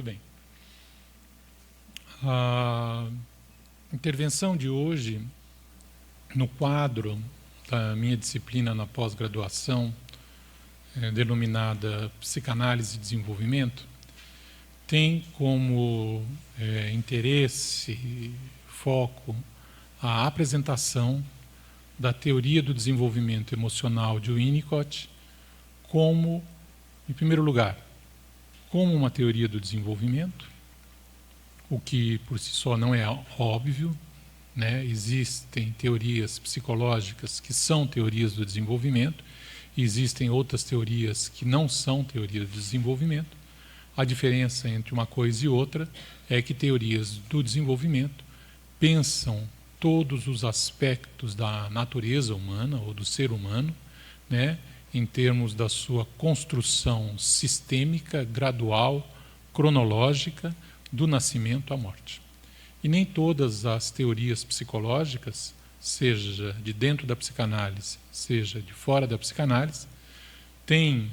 Bem, a intervenção de hoje, no quadro da minha disciplina na pós-graduação, denominada Psicanálise e Desenvolvimento, tem como interesse e foco a apresentação da teoria do desenvolvimento emocional de Winnicott como, em primeiro lugar, como uma teoria do desenvolvimento, o que por si só não é óbvio, né? Existem teorias psicológicas que são teorias do desenvolvimento, e existem outras teorias que não são teorias do desenvolvimento. A diferença entre uma coisa e outra é que teorias do desenvolvimento pensam todos os aspectos da natureza humana ou do ser humano, né? Em termos da sua construção sistêmica, gradual, cronológica, do nascimento à morte. E nem todas as teorias psicológicas, seja de dentro da psicanálise, seja de fora da psicanálise, têm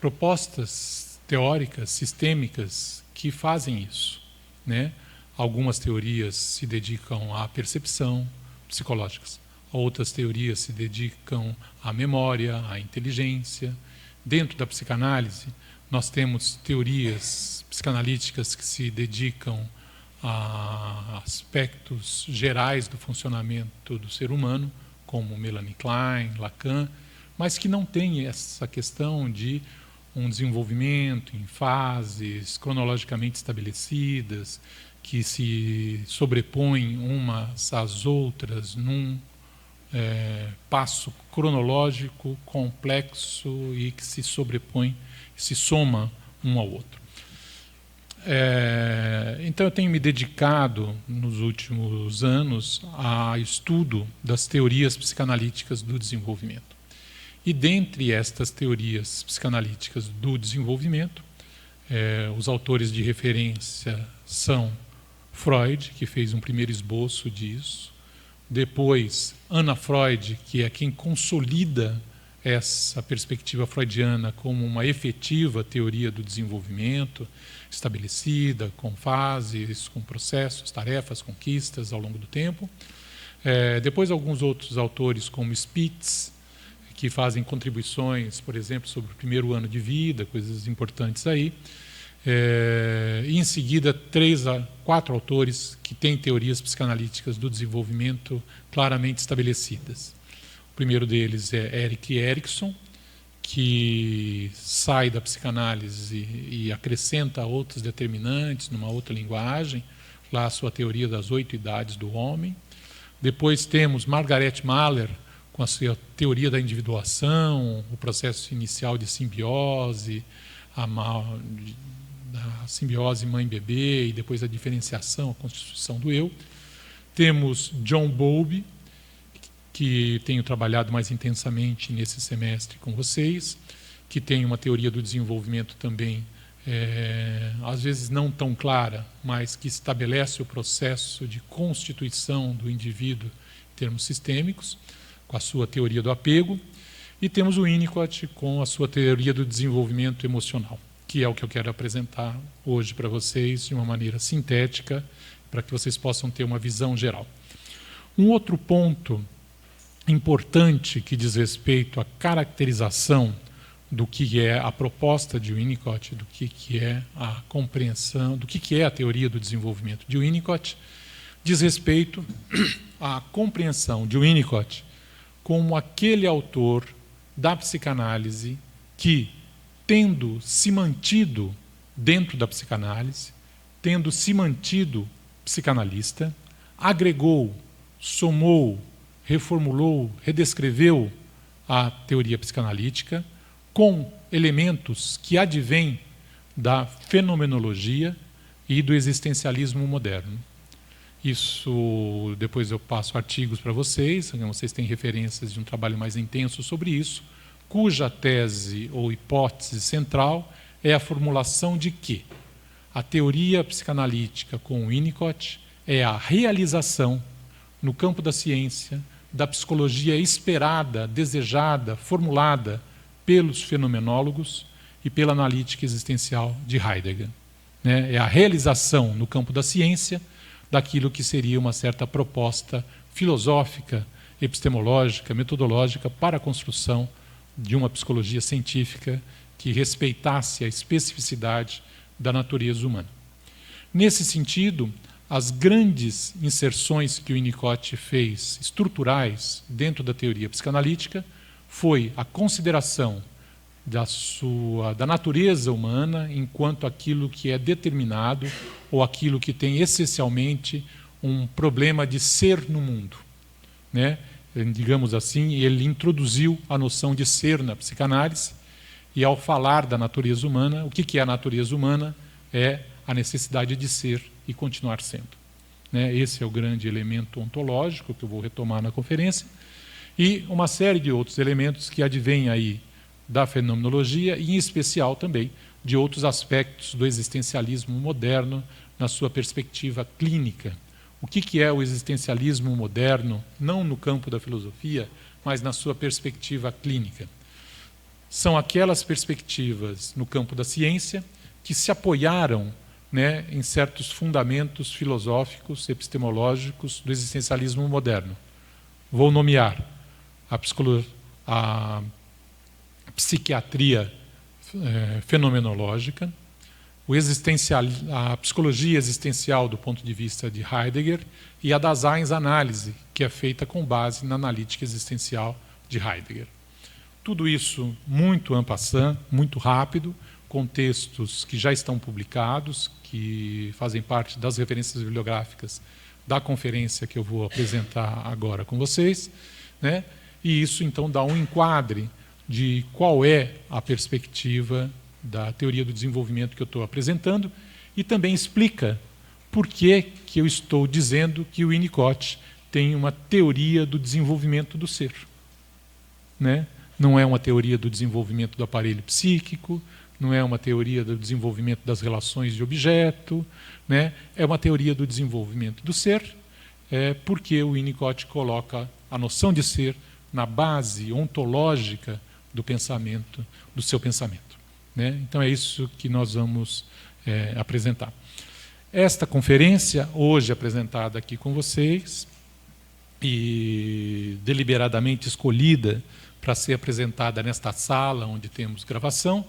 propostas teóricas, sistêmicas, que fazem isso, né? Algumas teorias se dedicam à percepção, psicológicas. Outras teorias se dedicam à memória, à inteligência. Dentro da psicanálise, nós temos teorias psicanalíticas que se dedicam a aspectos gerais do funcionamento do ser humano, como Melanie Klein, Lacan, mas que não têm essa questão de um desenvolvimento em fases cronologicamente estabelecidas, que se sobrepõem umas às outras num passo cronológico complexo e que se sobrepõe, se soma um ao outro. Então eu tenho me dedicado nos últimos anos a estudo das teorias psicanalíticas do desenvolvimento. E dentre estas teorias psicanalíticas do desenvolvimento, os autores de referência são Freud, que fez um primeiro esboço disso, depois Anna Freud, que é quem consolida essa perspectiva freudiana como uma efetiva teoria do desenvolvimento, estabelecida, com fases, com processos, tarefas, conquistas ao longo do tempo. Depois alguns outros autores, como Spitz, que fazem contribuições, por exemplo, sobre o primeiro ano de vida, coisas importantes aí. E em seguida 3 a 4 autores que têm teorias psicanalíticas do desenvolvimento claramente estabelecidas. O primeiro deles é Erik Erikson, que sai da psicanálise e acrescenta outros determinantes numa outra linguagem, lá a sua teoria das 8 idades do homem. Depois temos Margaret Mahler, com a sua teoria da individuação, o processo inicial de simbiose, da simbiose mãe-bebê e depois a diferenciação, a constituição do eu. Temos John Bowlby, que tenho trabalhado mais intensamente nesse semestre com vocês, que tem uma teoria do desenvolvimento também, às vezes não tão clara, mas que estabelece o processo de constituição do indivíduo em termos sistêmicos, com a sua teoria do apego. E temos o Winnicott com a sua teoria do desenvolvimento emocional, que é o que eu quero apresentar hoje para vocês de uma maneira sintética, para que vocês possam ter uma visão geral. Um outro ponto importante que diz respeito à caracterização do que é a proposta de Winnicott, do que é a compreensão, do que é a teoria do desenvolvimento de Winnicott, diz respeito à compreensão de Winnicott como aquele autor da psicanálise que, tendo se mantido dentro da psicanálise, tendo se mantido psicanalista, agregou, somou, reformulou, redescreveu a teoria psicanalítica com elementos que advêm da fenomenologia e do existencialismo moderno. Isso, depois eu passo artigos para vocês têm referências de um trabalho mais intenso sobre isso, cuja tese ou hipótese central é a formulação de que a teoria psicanalítica com Winnicott é a realização, no campo da ciência, da psicologia esperada, desejada, formulada pelos fenomenólogos, e pela analítica existencial de Heidegger. Né? É a realização no campo da ciência daquilo que seria uma certa proposta filosófica, epistemológica, metodológica para a construção de uma psicologia científica que respeitasse a especificidade da natureza humana. Nesse sentido, as grandes inserções que o Winnicott fez, estruturais, dentro da teoria psicanalítica, foi a consideração da natureza humana enquanto aquilo que é determinado ou aquilo que tem essencialmente um problema de ser no mundo. Né? Digamos assim, ele introduziu a noção de ser na psicanálise e, ao falar da natureza humana, o que é a natureza humana? É a necessidade de ser e continuar sendo. Né? Esse é o grande elemento ontológico que eu vou retomar na conferência e uma série de outros elementos que advêm aí da fenomenologia e, em especial, também de outros aspectos do existencialismo moderno na sua perspectiva clínica. O que é o existencialismo moderno, não no campo da filosofia, mas na sua perspectiva clínica? São aquelas perspectivas no campo da ciência que se apoiaram, né, em certos fundamentos filosóficos, epistemológicos do existencialismo moderno. Vou nomear a psiquiatria fenomenológica, a psicologia existencial do ponto de vista de Heidegger e a Daseinsanalyse, que é feita com base na analítica existencial de Heidegger. Tudo isso muito en passant, muito rápido, com textos que já estão publicados, que fazem parte das referências bibliográficas da conferência que eu vou apresentar agora com vocês, né? E isso então dá um enquadre de qual é a perspectiva da teoria do desenvolvimento que eu estou apresentando e também explica por que eu estou dizendo que o Winnicott tem uma teoria do desenvolvimento do ser. Né? Não é uma teoria do desenvolvimento do aparelho psíquico, não é uma teoria do desenvolvimento das relações de objeto, né? É uma teoria do desenvolvimento do ser, porque o Winnicott coloca a noção de ser na base ontológica do pensamento, do seu pensamento. Né? Então é isso que nós vamos apresentar. Esta conferência, hoje apresentada aqui com vocês, e deliberadamente escolhida para ser apresentada nesta sala onde temos gravação,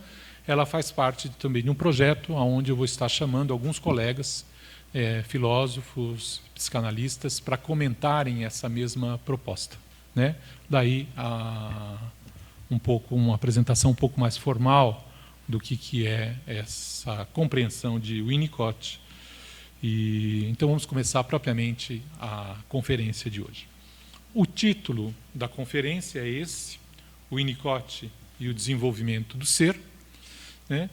ela faz parte também de um projeto onde eu vou estar chamando alguns colegas, filósofos, psicanalistas, para comentarem essa mesma proposta. Né? Daí uma apresentação um pouco mais formal do que é essa compreensão de Winnicott. Então vamos começar propriamente a conferência de hoje. O título da conferência é esse, Winnicott e o desenvolvimento do ser. Né?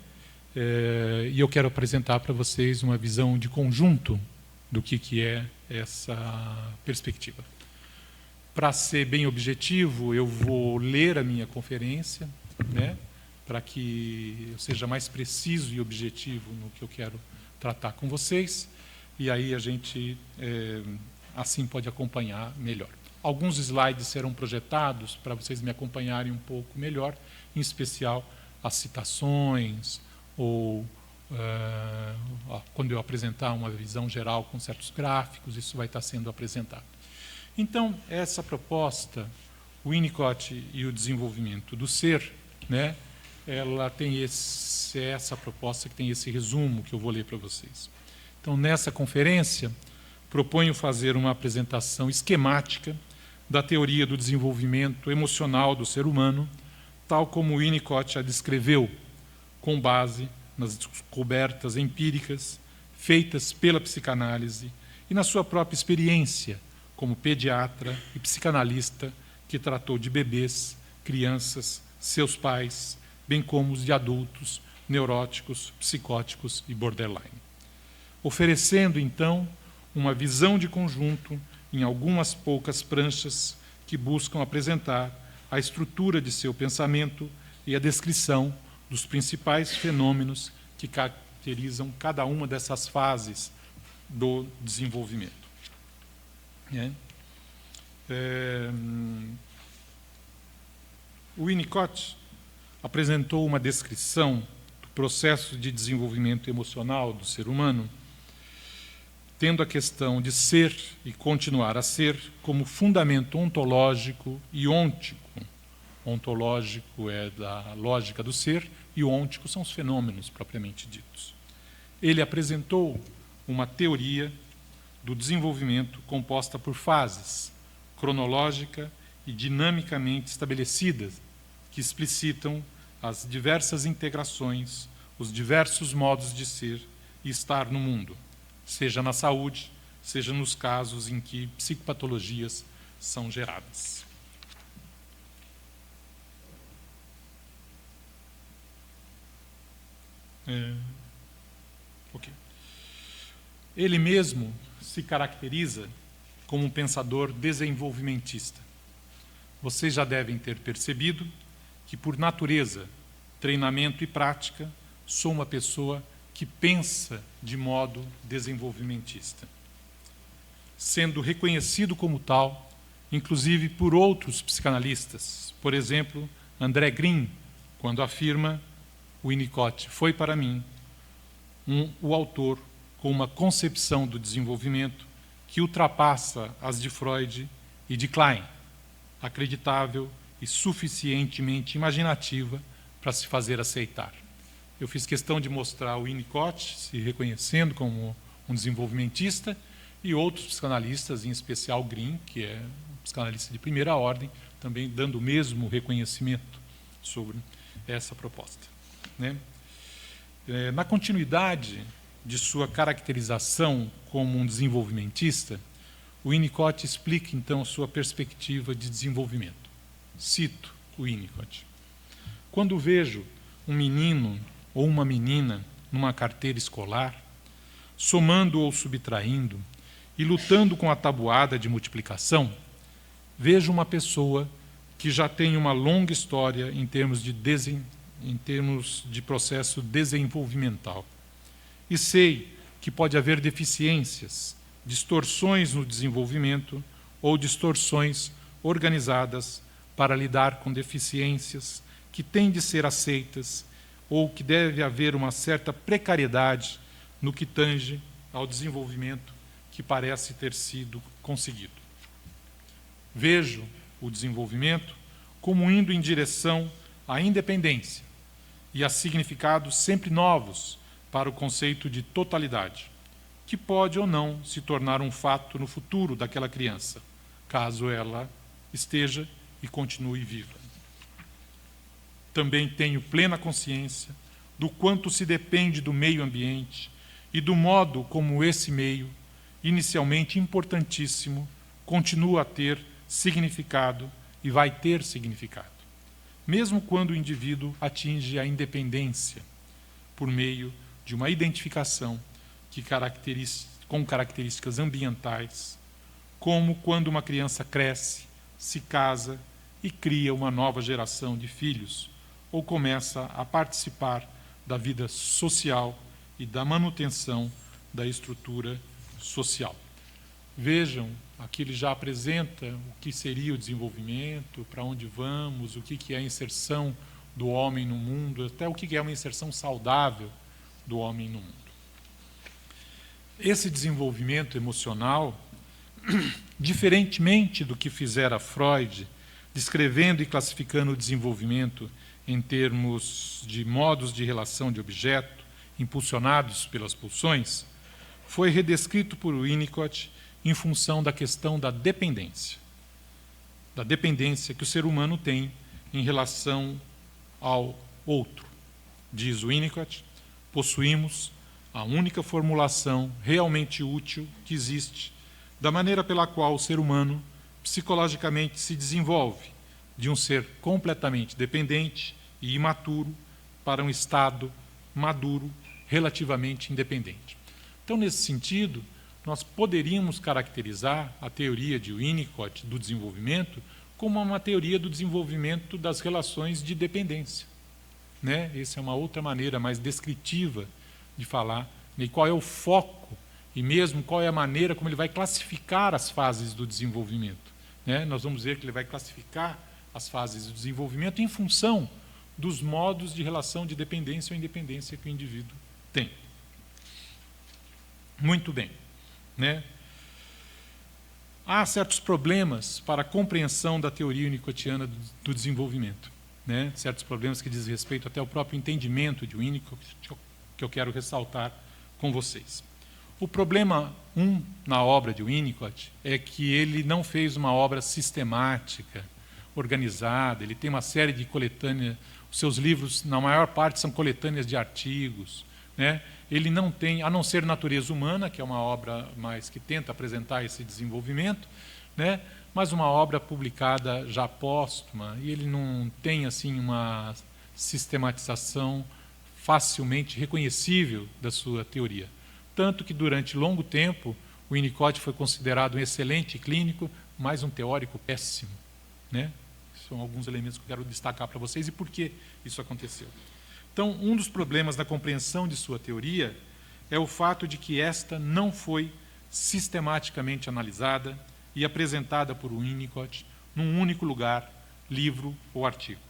E eu quero apresentar para vocês uma visão de conjunto do que é essa perspectiva. Para ser bem objetivo, eu vou ler a minha conferência, né, para que eu seja mais preciso e objetivo no que eu quero tratar com vocês, e aí a gente assim pode acompanhar melhor. Alguns slides serão projetados para vocês me acompanharem um pouco melhor, em especial as citações, ou quando eu apresentar uma visão geral com certos gráficos, isso vai estar sendo apresentado. Então, essa proposta, Winnicott e o desenvolvimento do ser, né, ela tem essa proposta que tem esse resumo que eu vou ler para vocês. Então, nessa conferência, proponho fazer uma apresentação esquemática da teoria do desenvolvimento emocional do ser humano, tal como Winnicott a descreveu, com base nas descobertas empíricas feitas pela psicanálise e na sua própria experiência como pediatra e psicanalista que tratou de bebês, crianças, seus pais, bem como os de adultos, neuróticos, psicóticos e borderline. Oferecendo, então, uma visão de conjunto em algumas poucas pranchas que buscam apresentar a estrutura de seu pensamento e a descrição dos principais fenômenos que caracterizam cada uma dessas fases do desenvolvimento. O Winnicott, apresentou uma descrição do processo de desenvolvimento emocional do ser humano, tendo a questão de ser e continuar a ser como fundamento ontológico e ôntico. Ontológico é da lógica do ser e ôntico são os fenômenos propriamente ditos. Ele apresentou uma teoria do desenvolvimento composta por fases, cronológica e dinamicamente estabelecidas, que explicitam as diversas integrações, os diversos modos de ser e estar no mundo, seja na saúde, seja nos casos em que psicopatologias são geradas. Ele mesmo se caracteriza como um pensador desenvolvimentista. Vocês já devem ter percebido que, por natureza, treinamento e prática, sou uma pessoa que pensa de modo desenvolvimentista, sendo reconhecido como tal, inclusive por outros psicanalistas. Por exemplo, André Green, quando afirma: o Winnicott foi para mim o autor com uma concepção do desenvolvimento que ultrapassa as de Freud e de Klein, acreditável e suficientemente imaginativa para se fazer aceitar. Eu fiz questão de mostrar o Winnicott se reconhecendo como um desenvolvimentista e outros psicanalistas, em especial Green, que é um psicanalista de primeira ordem, também dando o mesmo reconhecimento sobre essa proposta, né? Na continuidade de sua caracterização como um desenvolvimentista, o Winnicott explica, então, sua perspectiva de desenvolvimento. Cito o Winnicott: quando vejo um menino ou uma menina numa carteira escolar, somando ou subtraindo e lutando com a tabuada de multiplicação, vejo uma pessoa que já tem uma longa história em termos de processo desenvolvimental. E sei que pode haver deficiências, distorções no desenvolvimento ou distorções organizadas para lidar com deficiências que têm de ser aceitas ou que deve haver uma certa precariedade no que tange ao desenvolvimento que parece ter sido conseguido. Vejo o desenvolvimento como indo em direção à independência e a significados sempre novos para o conceito de totalidade, que pode ou não se tornar um fato no futuro daquela criança, caso ela esteja e continue viva. Também tenho plena consciência do quanto se depende do meio ambiente e do modo como esse meio, inicialmente importantíssimo, continua a ter significado e vai ter significado, mesmo quando o indivíduo atinge a independência por meio de uma identificação com características ambientais, como quando uma criança cresce, se casa e cria uma nova geração de filhos, ou começa a participar da vida social e da manutenção da estrutura social. Vejam, aqui ele já apresenta o que seria o desenvolvimento, para onde vamos, o que é a inserção do homem no mundo, até o que é uma inserção saudável do homem no mundo. Esse desenvolvimento emocional, diferentemente do que fizera Freud, descrevendo e classificando o desenvolvimento em termos de modos de relação de objeto, impulsionados pelas pulsões, foi redescrito por Winnicott em função da questão da dependência que o ser humano tem em relação ao outro. Diz Winnicott: possuímos a única formulação realmente útil que existe da maneira pela qual o ser humano psicologicamente se desenvolve de um ser completamente dependente e imaturo para um estado maduro, relativamente independente. Então, nesse sentido, nós poderíamos caracterizar a teoria de Winnicott do desenvolvimento como uma teoria do desenvolvimento das relações de dependência, né? Essa é uma outra maneira mais descritiva de falar, e qual é o foco e mesmo qual é a maneira como ele vai classificar as fases do desenvolvimento, né? Nós vamos ver que ele vai classificar as fases do desenvolvimento em função dos modos de relação de dependência ou independência que o indivíduo tem. Muito bem, né? Há certos problemas para a compreensão da teoria winnicottiana do desenvolvimento, né? Certos problemas que dizem respeito até ao próprio entendimento de Winnicott, que eu quero ressaltar com vocês. O problema na obra de Winnicott é que ele não fez uma obra sistemática, organizada, ele tem uma série de coletâneas, os seus livros, na maior parte, são coletâneas de artigos, né? Ele não tem, a não ser Natureza Humana, que é uma obra mais que tenta apresentar esse desenvolvimento, né? Mas uma obra publicada já póstuma, e ele não tem assim uma sistematização facilmente reconhecível da sua teoria. Tanto que, durante longo tempo, o Winnicott foi considerado um excelente clínico, mas um teórico péssimo, né? São alguns elementos que eu quero destacar para vocês e por que isso aconteceu. Então, um dos problemas da compreensão de sua teoria é o fato de que esta não foi sistematicamente analisada e apresentada por Winnicott num único lugar, livro ou artigo,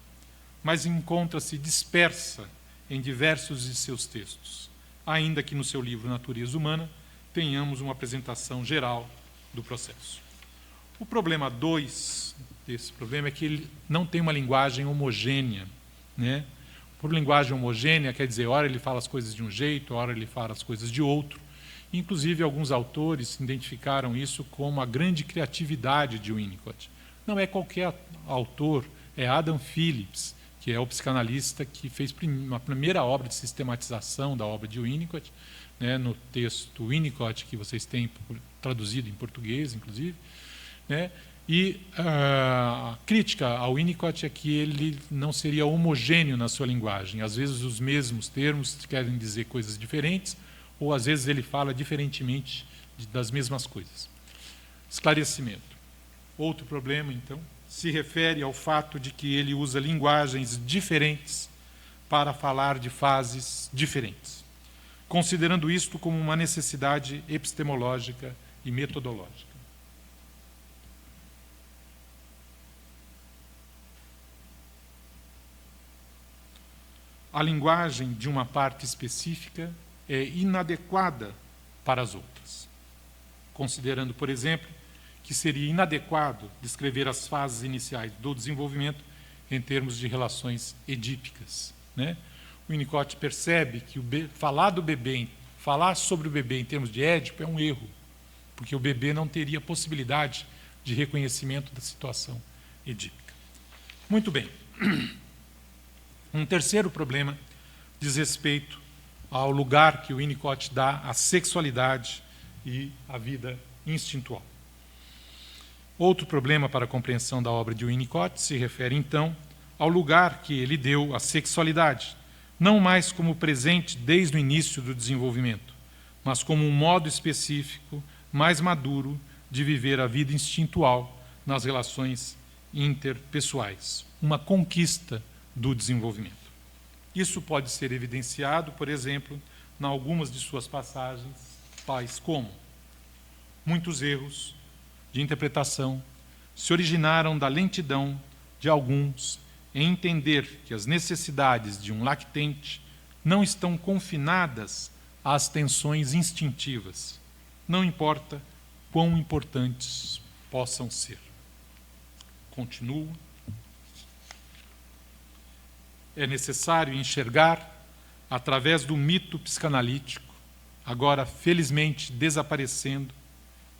mas encontra-se dispersa em diversos de seus textos, ainda que no seu livro Natureza Humana tenhamos uma apresentação geral do processo. O problema 2 desse problema é que ele não tem uma linguagem homogênea, né? Por linguagem homogênea, quer dizer, ora ele fala as coisas de um jeito, ora ele fala as coisas de outro. Inclusive, alguns autores identificaram isso como a grande criatividade de Winnicott. Não é qualquer autor, é Adam Phillips, que é o psicanalista que fez uma primeira obra de sistematização da obra de Winnicott, né, no texto Winnicott, que vocês têm traduzido em português, inclusive, né? E a crítica ao Winnicott é que ele não seria homogêneo na sua linguagem. Às vezes os mesmos termos querem dizer coisas diferentes, ou às vezes ele fala diferentemente das mesmas coisas. Esclarecimento. Outro problema, então, se refere ao fato de que ele usa linguagens diferentes para falar de fases diferentes, considerando isto como uma necessidade epistemológica e metodológica. A linguagem de uma parte específica é inadequada para as outras, considerando, por exemplo, que seria inadequado descrever as fases iniciais do desenvolvimento em termos de relações edípicas, né? O Winnicott percebe que falar sobre o bebê em termos de Édipo é um erro, porque o bebê não teria possibilidade de reconhecimento da situação edípica. Muito bem. Um terceiro problema diz respeito ao lugar que o Winnicott dá à sexualidade e à vida instintual. Outro problema para a compreensão da obra de Winnicott se refere, então, ao lugar que ele deu à sexualidade, não mais como presente desde o início do desenvolvimento, mas como um modo específico, mais maduro, de viver a vida instintual nas relações interpessoais, uma conquista do desenvolvimento. Isso pode ser evidenciado, por exemplo, em algumas de suas passagens, tais como: muitos erros de interpretação se originaram da lentidão de alguns em entender que as necessidades de um lactente não estão confinadas às tensões instintivas, não importa quão importantes possam ser. Continuo. É necessário enxergar, através do mito psicanalítico, agora felizmente desaparecendo,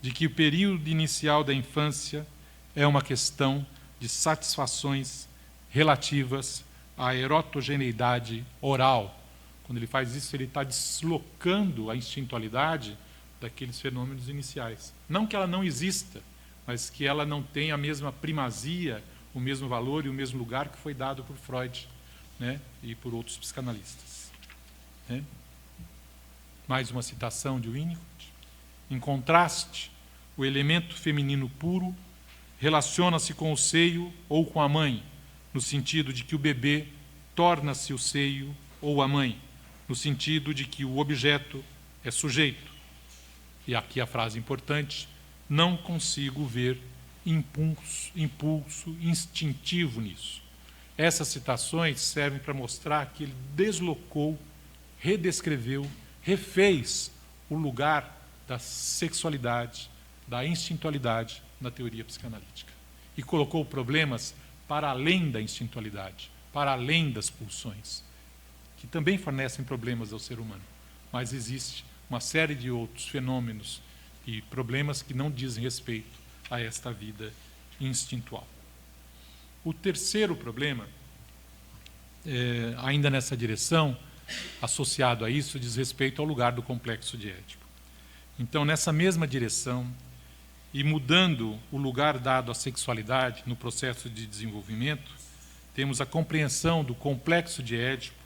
de que o período inicial da infância é uma questão de satisfações relativas à erotogeneidade oral. Quando ele faz isso, ele está deslocando a instintualidade daqueles fenômenos iniciais. Não que ela não exista, mas que ela não tem a mesma primazia, o mesmo valor e o mesmo lugar que foi dado por Freud, né, e por outros psicanalistas. Né? Mais uma citação de Winnicott. Em contraste, o elemento feminino puro relaciona-se com o seio ou com a mãe, no sentido de que o bebê torna-se o seio ou a mãe, no sentido de que o objeto é sujeito. E aqui a frase importante: não consigo ver impulso instintivo nisso. Essas citações servem para mostrar que ele deslocou, redescreveu, refez o lugar da sexualidade, da instintualidade na teoria psicanalítica. E colocou problemas para além da instintualidade, para além das pulsões, que também fornecem problemas ao ser humano. Mas existe uma série de outros fenômenos e problemas que não dizem respeito a esta vida instintual. O terceiro problema, ainda nessa direção, associado a isso, diz respeito ao lugar do complexo de Édipo. Então, nessa mesma direção, e mudando o lugar dado à sexualidade no processo de desenvolvimento, temos a compreensão do complexo de Édipo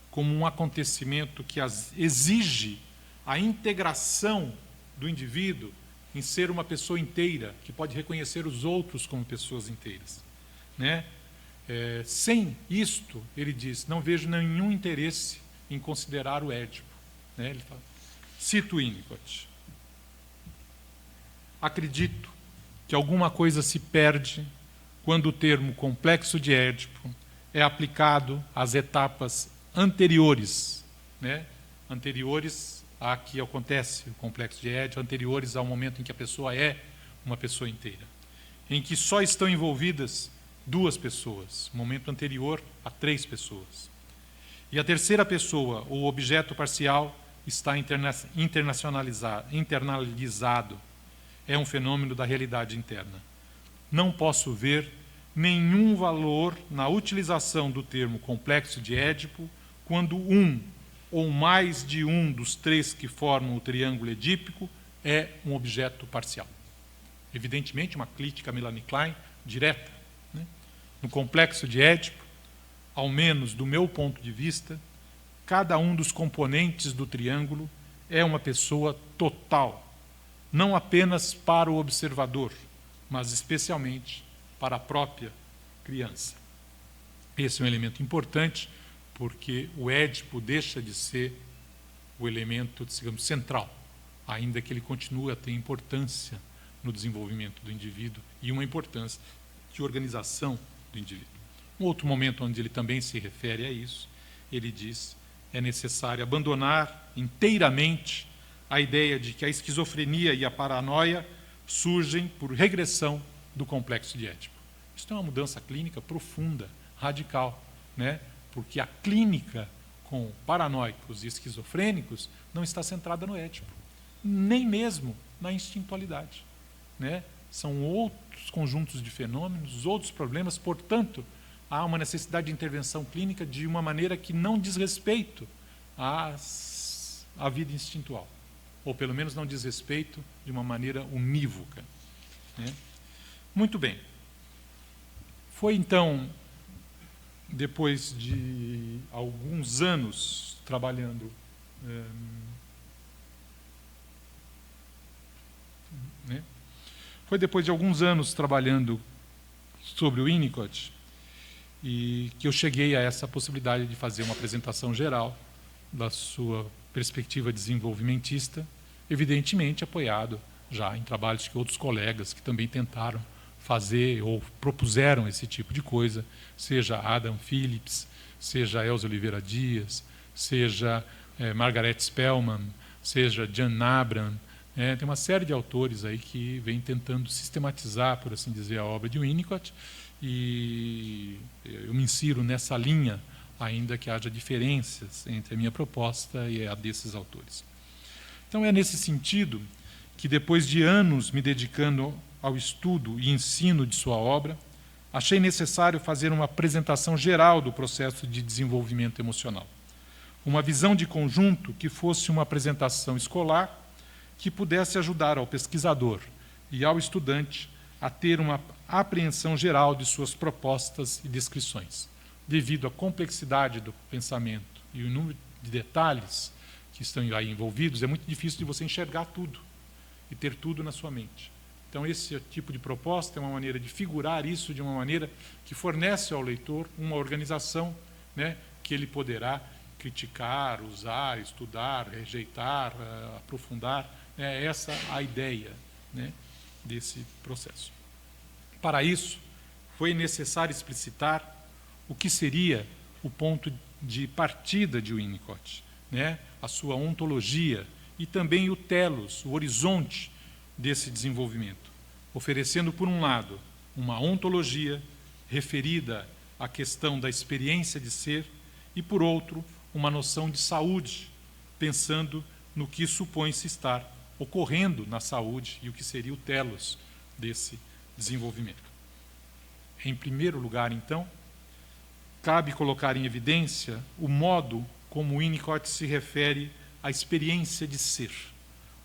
como um acontecimento que exige a integração do indivíduo em ser uma pessoa inteira, que pode reconhecer os outros como pessoas inteiras, né? Sem isto, ele diz, não vejo nenhum interesse em considerar o Édipo, né? Ele fala, cito Winnicott: acredito que alguma coisa se perde quando o termo complexo de Édipo é aplicado às etapas anteriores, né? Anteriores a que acontece o complexo de Édipo, anteriores ao momento em que a pessoa é uma pessoa inteira, em que só estão envolvidas duas pessoas, momento anterior a três pessoas. E a terceira pessoa, ou objeto parcial, está internalizado. É um fenômeno da realidade interna. Não posso ver nenhum valor na utilização do termo complexo de Édipo quando um ou mais de um dos três que formam o triângulo edípico é um objeto parcial. Evidentemente, uma crítica a Melanie Klein direta, né? No complexo de Édipo, ao menos do meu ponto de vista, cada um dos componentes do triângulo é uma pessoa total, não apenas para o observador, mas especialmente para a própria criança. Esse é um elemento importante, porque o Édipo deixa de ser o elemento, digamos, central, ainda que ele continue a ter importância no desenvolvimento do indivíduo e uma importância de organização do indivíduo. Um outro momento onde ele também se refere a isso, ele diz, é necessário abandonar inteiramente a ideia de que a esquizofrenia e a paranoia surgem por regressão do complexo de Édipo. Isso é uma mudança clínica profunda, radical, né? Porque a clínica com paranoicos e esquizofrênicos não está centrada no Édipo, nem mesmo na instintualidade, né? São outros conjuntos de fenômenos, outros problemas, portanto, há uma necessidade de intervenção clínica de uma maneira que não diz respeito à vida instintual, ou pelo menos não diz respeito de uma maneira unívoca, né? Muito bem. Foi então, depois de alguns anos trabalhando né? Foi depois de alguns anos trabalhando sobre o Winnicott e que eu cheguei a essa possibilidade de fazer uma apresentação geral da sua perspectiva desenvolvimentista, evidentemente apoiado já em trabalhos que outros colegas que também tentaram fazer ou propuseram esse tipo de coisa, seja Adam Phillips, seja Elza Oliveira Dias, seja Margaret Spellman, seja Jan Abram. Tem uma série de autores aí que vêm tentando sistematizar, por assim dizer, a obra de Winnicott, e eu me insiro nessa linha, ainda que haja diferenças entre a minha proposta e a desses autores. Então é nesse sentido que, depois de anos me dedicando ao estudo e ensino de sua obra, achei necessário fazer uma apresentação geral do processo de desenvolvimento emocional. Uma visão de conjunto que fosse uma apresentação escolar que pudesse ajudar ao pesquisador e ao estudante a ter uma apreensão geral de suas propostas e descrições. Devido à complexidade do pensamento e o número de detalhes que estão aí envolvidos, é muito difícil de você enxergar tudo e ter tudo na sua mente. Então, esse tipo de proposta é uma maneira de figurar isso de uma maneira que fornece ao leitor uma organização, né, que ele poderá criticar, usar, estudar, rejeitar, aprofundar. É essa a ideia, né, desse processo. Para isso, foi necessário explicitar o que seria o ponto de partida de Winnicott, né? A sua ontologia e também o telos, o horizonte desse desenvolvimento, oferecendo, por um lado, uma ontologia referida à questão da experiência de ser e, por outro, uma noção de saúde, pensando no que supõe-se estar ocorrendo na saúde e o que seria o telos desse desenvolvimento. Em primeiro lugar, então, cabe colocar em evidência o modo como Winnicott se refere à experiência de ser,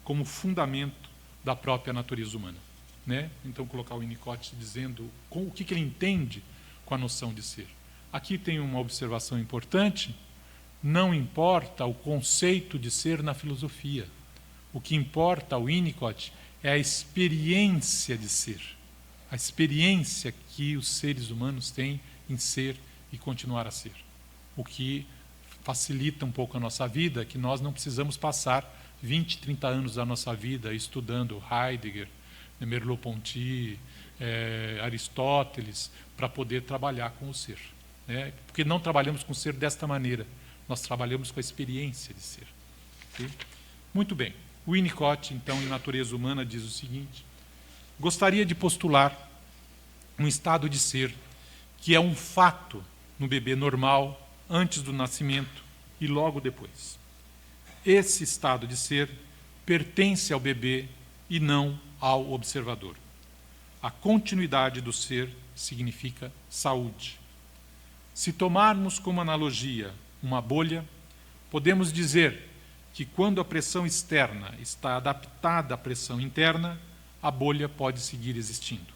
como fundamento da própria natureza humana, né? Então, colocar o Winnicott dizendo o que ele entende com a noção de ser. Aqui tem uma observação importante: não importa o conceito de ser na filosofia. O que importa ao Winnicott é a experiência de ser, a experiência que os seres humanos têm em ser e continuar a ser. O que facilita um pouco a nossa vida, que nós não precisamos passar 20, 30 anos da nossa vida estudando Heidegger, Merleau-Ponty, Aristóteles, para poder trabalhar com o ser, né? Porque não trabalhamos com o ser desta maneira, nós trabalhamos com a experiência de ser. Okay? Muito bem. Winnicott, então, em Natureza Humana, diz o seguinte: gostaria de postular um estado de ser que é um fato no bebê normal, antes do nascimento e logo depois. Esse estado de ser pertence ao bebê e não ao observador. A continuidade do ser significa saúde. Se tomarmos como analogia uma bolha, podemos dizer que quando a pressão externa está adaptada à pressão interna, a bolha pode seguir existindo.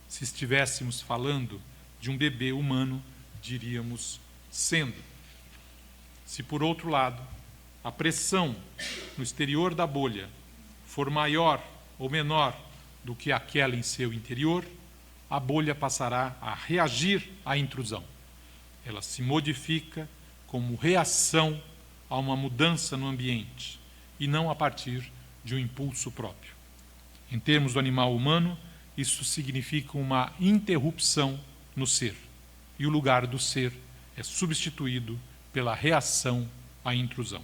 Se estivéssemos falando de um bebê humano, diríamos sendo. Se, por outro lado, a pressão no exterior da bolha for maior ou menor do que aquela em seu interior, a bolha passará a reagir à intrusão. Ela se modifica como reação a uma mudança no ambiente e não a partir de um impulso próprio. Em termos do animal humano, isso significa uma interrupção no ser, e o lugar do ser é substituído pela reação à intrusão.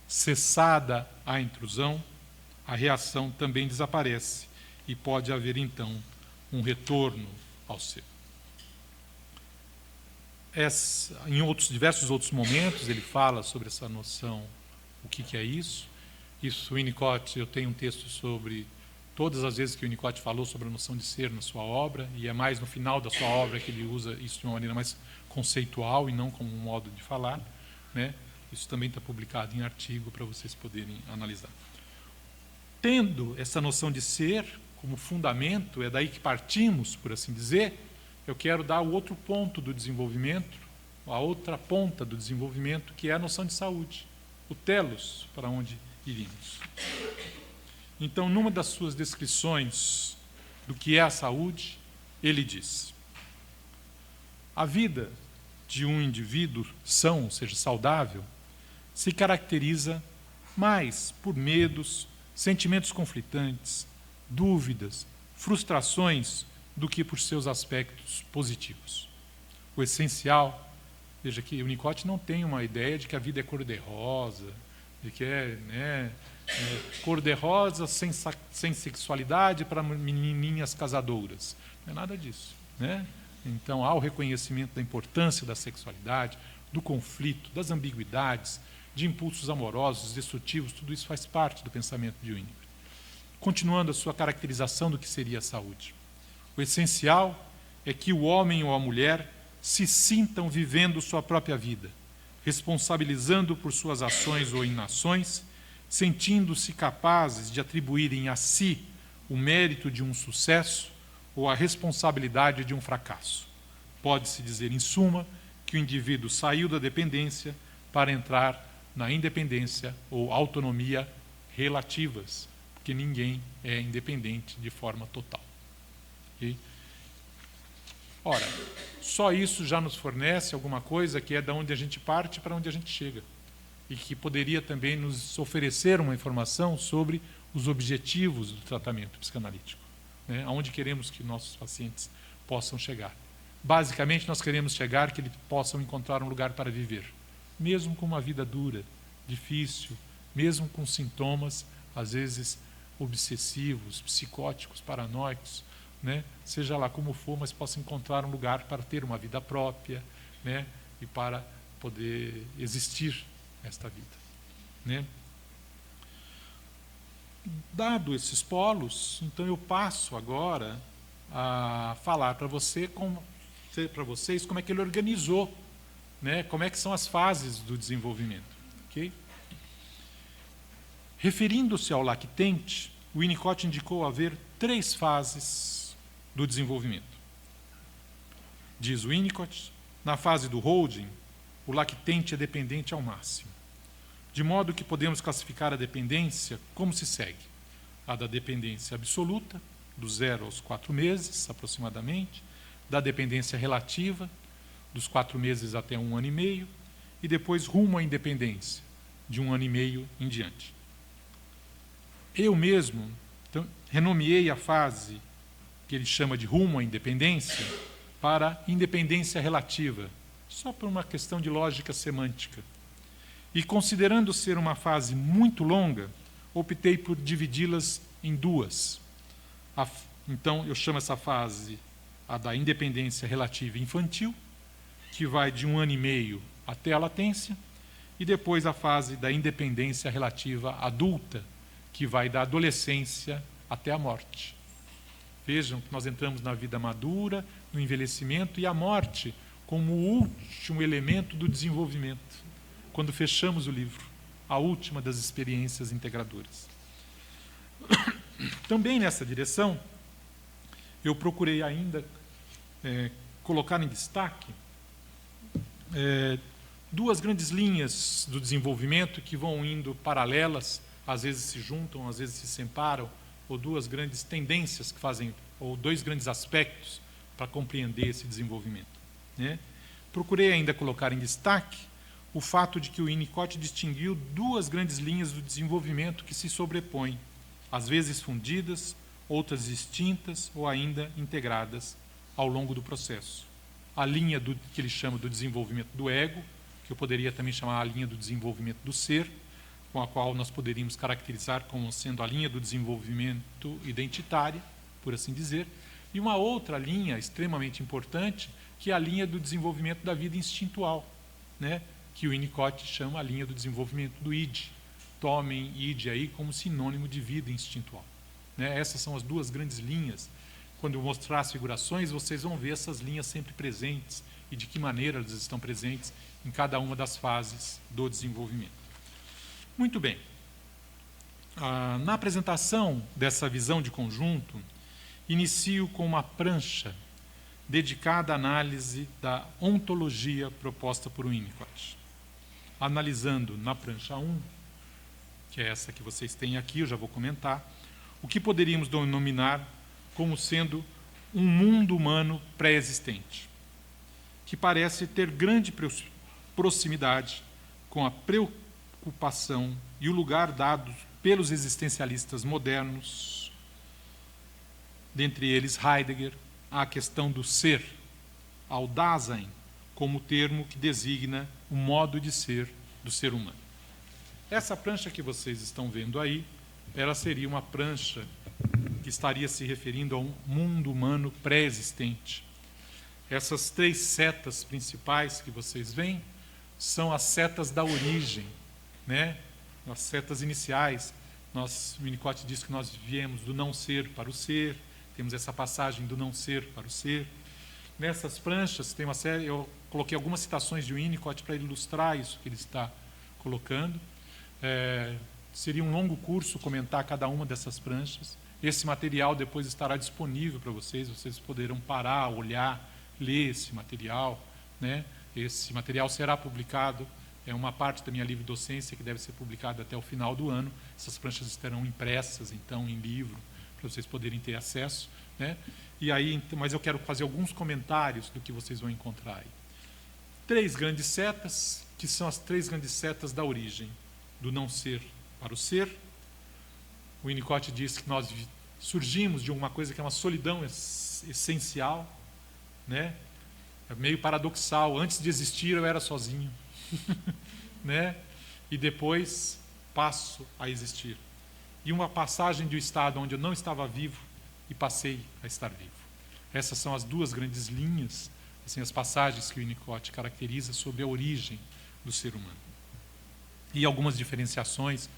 Cessada a intrusão, a reação também desaparece e pode haver, então, um retorno ao ser. Em diversos outros momentos, ele fala sobre essa noção, o que é isso. Isso, Winnicott, eu tenho um texto sobre todas as vezes que o Winnicott falou sobre a noção de ser na sua obra, e é mais no final da sua obra que ele usa isso de uma maneira mais conceitual e não como um modo de falar, né? Isso também está publicado em artigo para vocês poderem analisar. Tendo essa noção de ser como fundamento, é daí que partimos, por assim dizer, eu quero dar o outro ponto do desenvolvimento, a outra ponta do desenvolvimento, que é a noção de saúde, o telos para onde iríamos. Então, numa das suas descrições do que é a saúde, ele diz: a vida de um indivíduo são, ou seja, saudável, se caracteriza mais por medos, sentimentos conflitantes, dúvidas, frustrações, do que por seus aspectos positivos. O essencial, veja que o Winnicott não tem uma ideia de que a vida é cor-de-rosa, de que cor-de-rosa sem sexualidade para menininhas casadouras. Não é nada disso, né? Então, há o reconhecimento da importância da sexualidade, do conflito, das ambiguidades, de impulsos amorosos, destrutivos, tudo isso faz parte do pensamento de Winnicott. Continuando a sua caracterização do que seria a saúde. O essencial é que o homem ou a mulher se sintam vivendo sua própria vida, responsabilizando por suas ações ou inações, sentindo-se capazes de atribuírem a si o mérito de um sucesso ou a responsabilidade de um fracasso. Pode-se dizer, em suma, que o indivíduo saiu da dependência para entrar na independência ou autonomia relativas, porque ninguém é independente de forma total. Okay? Ora, só isso já nos fornece alguma coisa que é de onde a gente parte para onde a gente chega, e que poderia também nos oferecer uma informação sobre os objetivos do tratamento psicanalítico, né? Aonde queremos que nossos pacientes possam chegar. Basicamente, nós queremos chegar que eles possam encontrar um lugar para viver, mesmo com uma vida dura, difícil, mesmo com sintomas, às vezes, obsessivos, psicóticos, paranoicos, né? Seja lá como for, mas possam encontrar um lugar para ter uma vida própria, né? E para poder existir esta vida, né? Dado esses polos, então eu passo agora a falar para vocês como é que ele organizou, né? Como é que são as fases do desenvolvimento, ok? Referindo-se ao lactente, o Winnicott indicou haver 3 fases do desenvolvimento. Diz o Winnicott, na fase do holding, o lactente é dependente ao máximo, de modo que podemos classificar a dependência como se segue: a da dependência absoluta, do 0 aos 4 meses, aproximadamente, da dependência relativa, dos 4 meses até 1 ano e meio, e depois rumo à independência, de 1 ano e meio em diante. Eu mesmo renomeei a fase que ele chama de rumo à independência para independência relativa, só por uma questão de lógica semântica. E considerando ser uma fase muito longa, optei por dividi-las em 2. Então, eu chamo essa fase a da independência relativa infantil, que vai de 1 ano e meio até a latência, e depois a fase da independência relativa adulta, que vai da adolescência até a morte. Vejam que nós entramos na vida madura, no envelhecimento e a morte como o último elemento do desenvolvimento, quando fechamos o livro, a última das experiências integradoras. Também nessa direção, eu procurei ainda colocar em destaque 2 grandes linhas do desenvolvimento que vão indo paralelas, às vezes se juntam, às vezes se separam, ou 2 grandes tendências que fazem, ou 2 grandes aspectos para compreender esse desenvolvimento, né? Procurei ainda colocar em destaque o fato de que o Winnicott distinguiu 2 grandes linhas do desenvolvimento que se sobrepõem, às vezes fundidas, outras distintas ou ainda integradas ao longo do processo. A linha que ele chama do desenvolvimento do ego, que eu poderia também chamar a linha do desenvolvimento do ser, com a qual nós poderíamos caracterizar como sendo a linha do desenvolvimento identitária, por assim dizer, e uma outra linha extremamente importante, que é a linha do desenvolvimento da vida instintual, né? Que o Winnicott chama a linha do desenvolvimento do id. Tomem id aí como sinônimo de vida instintual, né? Essas são as 2 grandes linhas. Quando eu mostrar as figurações, vocês vão ver essas linhas sempre presentes e de que maneira elas estão presentes em cada uma das fases do desenvolvimento. Muito bem. Na apresentação dessa visão de conjunto, inicio com uma prancha dedicada à análise da ontologia proposta por Winnicott. Analisando na prancha 1, que é essa que vocês têm aqui, eu já vou comentar, o que poderíamos denominar como sendo um mundo humano pré-existente, que parece ter grande proximidade com a preocupação e o lugar dado pelos existencialistas modernos, dentre eles Heidegger, à questão do ser, ao Dasein, como termo que designa o modo de ser do ser humano. Essa prancha que vocês estão vendo aí, ela seria uma prancha que estaria se referindo a um mundo humano pré-existente. Essas 3 setas principais que vocês veem são as setas da origem, né? As setas iniciais. O Winnicott diz que nós viemos do não ser para o ser, temos essa passagem do não ser para o ser. Nessas pranchas tem uma série, eu coloquei algumas citações de Winnicott para ilustrar isso que ele está colocando. Seria um longo curso comentar cada uma dessas pranchas. Esse material depois estará disponível para vocês, vocês poderão parar, olhar, ler esse material, né? Esse material será publicado, é uma parte da minha livre docência que deve ser publicada até o final do ano. Essas pranchas estarão impressas, então, em livro, para vocês poderem ter acesso, né? E aí, mas eu quero fazer alguns comentários do que vocês vão encontrar aí. 3 grandes setas, que são as 3 grandes setas da origem, do não ser para o ser. O Winnicott diz que nós surgimos de uma coisa que é uma solidão essencial, né? É meio paradoxal. Antes de existir, eu era sozinho. Né? E depois passo a existir. E uma passagem de um estado onde eu não estava vivo e passei a estar vivo. Essas são as duas grandes linhas, assim, as passagens que o Winnicott caracteriza sobre a origem do ser humano. E algumas diferenciações,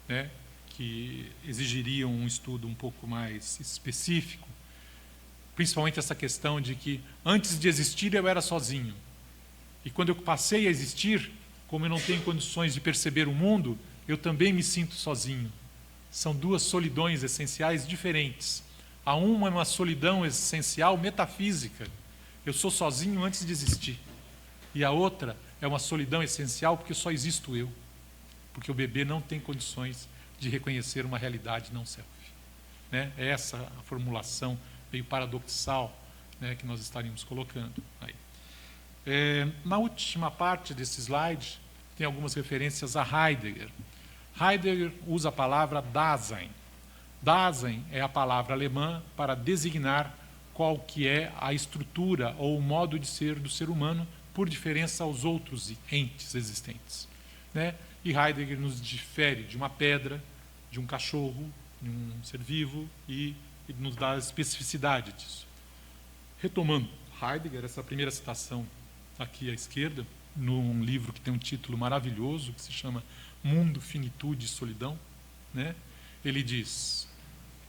né, que exigiriam um estudo um pouco mais específico, principalmente essa questão de que antes de existir eu era sozinho. E quando eu passei a existir, como eu não tenho condições de perceber o mundo, eu também me sinto sozinho. São duas solidões essenciais diferentes. A uma é uma solidão essencial metafísica. Eu sou sozinho antes de existir. E a outra é uma solidão essencial porque só existo eu. Porque o bebê não tem condições de reconhecer uma realidade não self. Né? É essa a formulação meio paradoxal, né, que nós estaríamos colocando aí. Na última parte desse slide, tem algumas referências a Heidegger. Heidegger usa a palavra Dasein. Dasein é a palavra alemã para designar qual que é a estrutura ou o modo de ser do ser humano por diferença aos outros entes existentes. Né? E Heidegger nos difere de uma pedra, de um cachorro, de um ser vivo e nos dá a especificidade disso. Retomando Heidegger, essa primeira citação aqui à esquerda, num livro que tem um título maravilhoso, que se chama Mundo, Finitude e Solidão, né? Ele diz,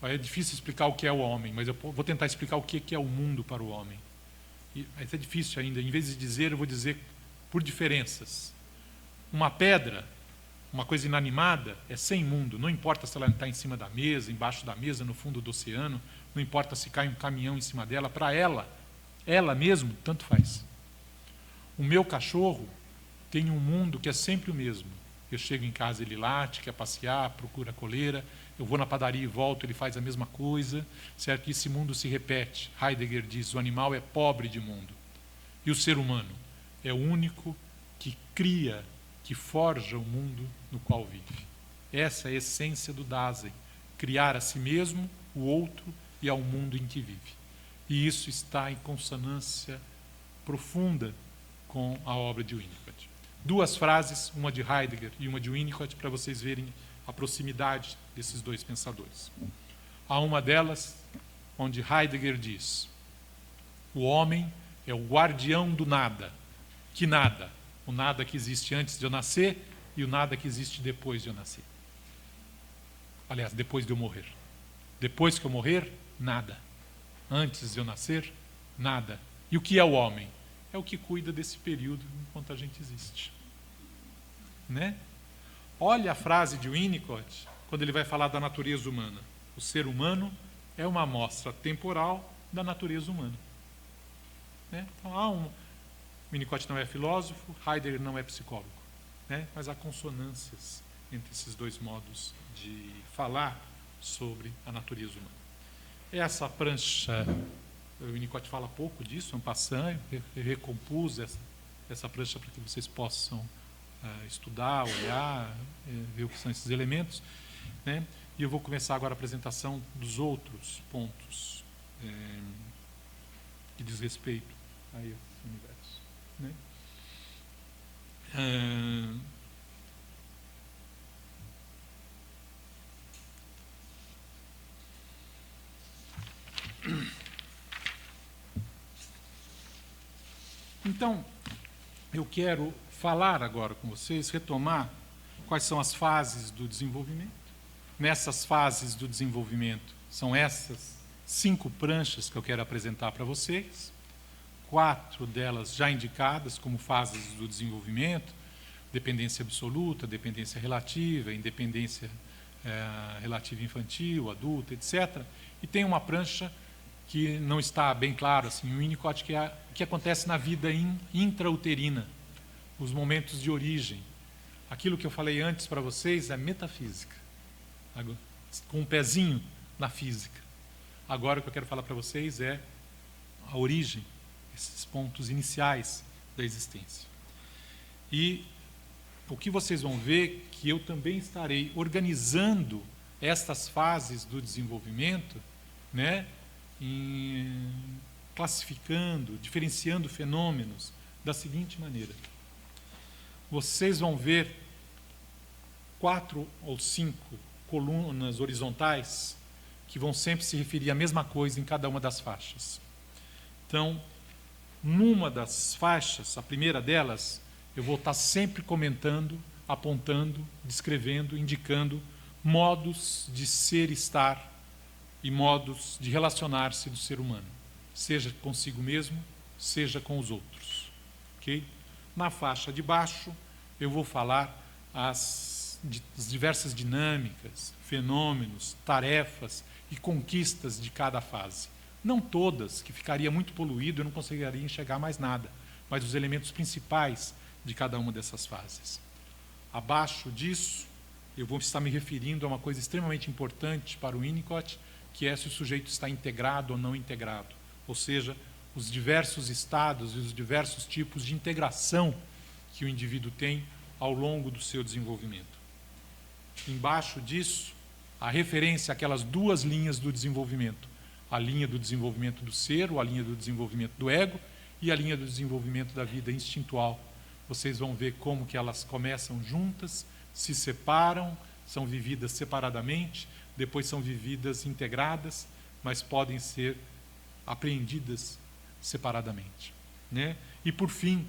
é difícil explicar o que é o homem, mas eu vou tentar explicar o que é o mundo para o homem. E é difícil ainda, em vez de dizer, eu vou dizer por diferenças. Uma pedra, uma coisa inanimada, é sem mundo, não importa se ela está em cima da mesa, embaixo da mesa, no fundo do oceano, não importa se cai um caminhão em cima dela, para ela mesmo, tanto faz. O meu cachorro tem um mundo que é sempre o mesmo. Eu chego em casa, ele late, quer passear, procura a coleira, eu vou na padaria e volto, ele faz a mesma coisa, certo? E esse mundo se repete. Heidegger diz, o animal é pobre de mundo. E o ser humano é o único que cria, que forja o mundo no qual vive. Essa é a essência do Dasein, criar a si mesmo, o outro e ao mundo em que vive. E isso está em consonância profunda com a obra de Winnicott. Duas frases, uma de Heidegger e uma de Winnicott, para vocês verem a proximidade desses dois pensadores. Há uma delas onde Heidegger diz, o homem é o guardião do nada. Que nada? O nada que existe antes de eu nascer e o nada que existe depois de eu nascer. Aliás, depois de eu morrer. Depois que eu morrer, nada. Antes de eu nascer, nada. E o que é o homem? É o que cuida desse período enquanto a gente existe. Né? Olha a frase de Winnicott, quando ele vai falar da natureza humana. O ser humano é uma amostra temporal da natureza humana. Né? Então, Winnicott não é filósofo, Heidegger não é psicólogo. Né? Mas há consonâncias entre esses dois modos de falar sobre a natureza humana. Essa prancha, o Winnicott fala pouco disso, en passant, eu recompus essa prancha para que vocês possam estudar, olhar, ver o que são esses elementos. Né? E eu vou começar agora a apresentação dos outros pontos que diz respeito a esse universo. Né? Então, eu quero falar agora com vocês, retomar quais são as fases do desenvolvimento. Nessas fases do desenvolvimento, são essas 5 pranchas que eu quero apresentar para vocês. 4 delas já indicadas como fases do desenvolvimento, dependência absoluta, dependência relativa, independência relativa infantil, adulta, etc. E tem uma prancha que não está bem claro, assim, o Winnicott, que é o que acontece na vida intrauterina, os momentos de origem. Aquilo que eu falei antes para vocês é metafísica, com um pezinho na física. Agora o que eu quero falar para vocês é a origem, esses pontos iniciais da existência. E o que vocês vão ver que eu também estarei organizando estas fases do desenvolvimento, né, classificando, diferenciando fenômenos da seguinte maneira. Vocês vão ver 4 ou 5 colunas horizontais que vão sempre se referir à mesma coisa em cada uma das faixas. Então, numa das faixas, a primeira delas, eu vou estar sempre comentando, apontando, descrevendo, indicando modos de ser e estar e modos de relacionar-se do ser humano, seja consigo mesmo, seja com os outros. Okay? Na faixa de baixo, eu vou falar as diversas dinâmicas, fenômenos, tarefas e conquistas de cada fase. Não todas, que ficaria muito poluído, eu não conseguiria enxergar mais nada, mas os elementos principais de cada uma dessas fases. Abaixo disso, eu vou estar me referindo a uma coisa extremamente importante para o Winnicott, que é se o sujeito está integrado ou não integrado, ou seja, os diversos estados e os diversos tipos de integração que o indivíduo tem ao longo do seu desenvolvimento. Embaixo disso, a referência àquelas 2 linhas do desenvolvimento, a linha do desenvolvimento do ser, ou a linha do desenvolvimento do ego, e a linha do desenvolvimento da vida instintual. Vocês vão ver como que elas começam juntas, se separam, são vividas separadamente, depois são vividas integradas, mas podem ser apreendidas separadamente. Né? E, por fim,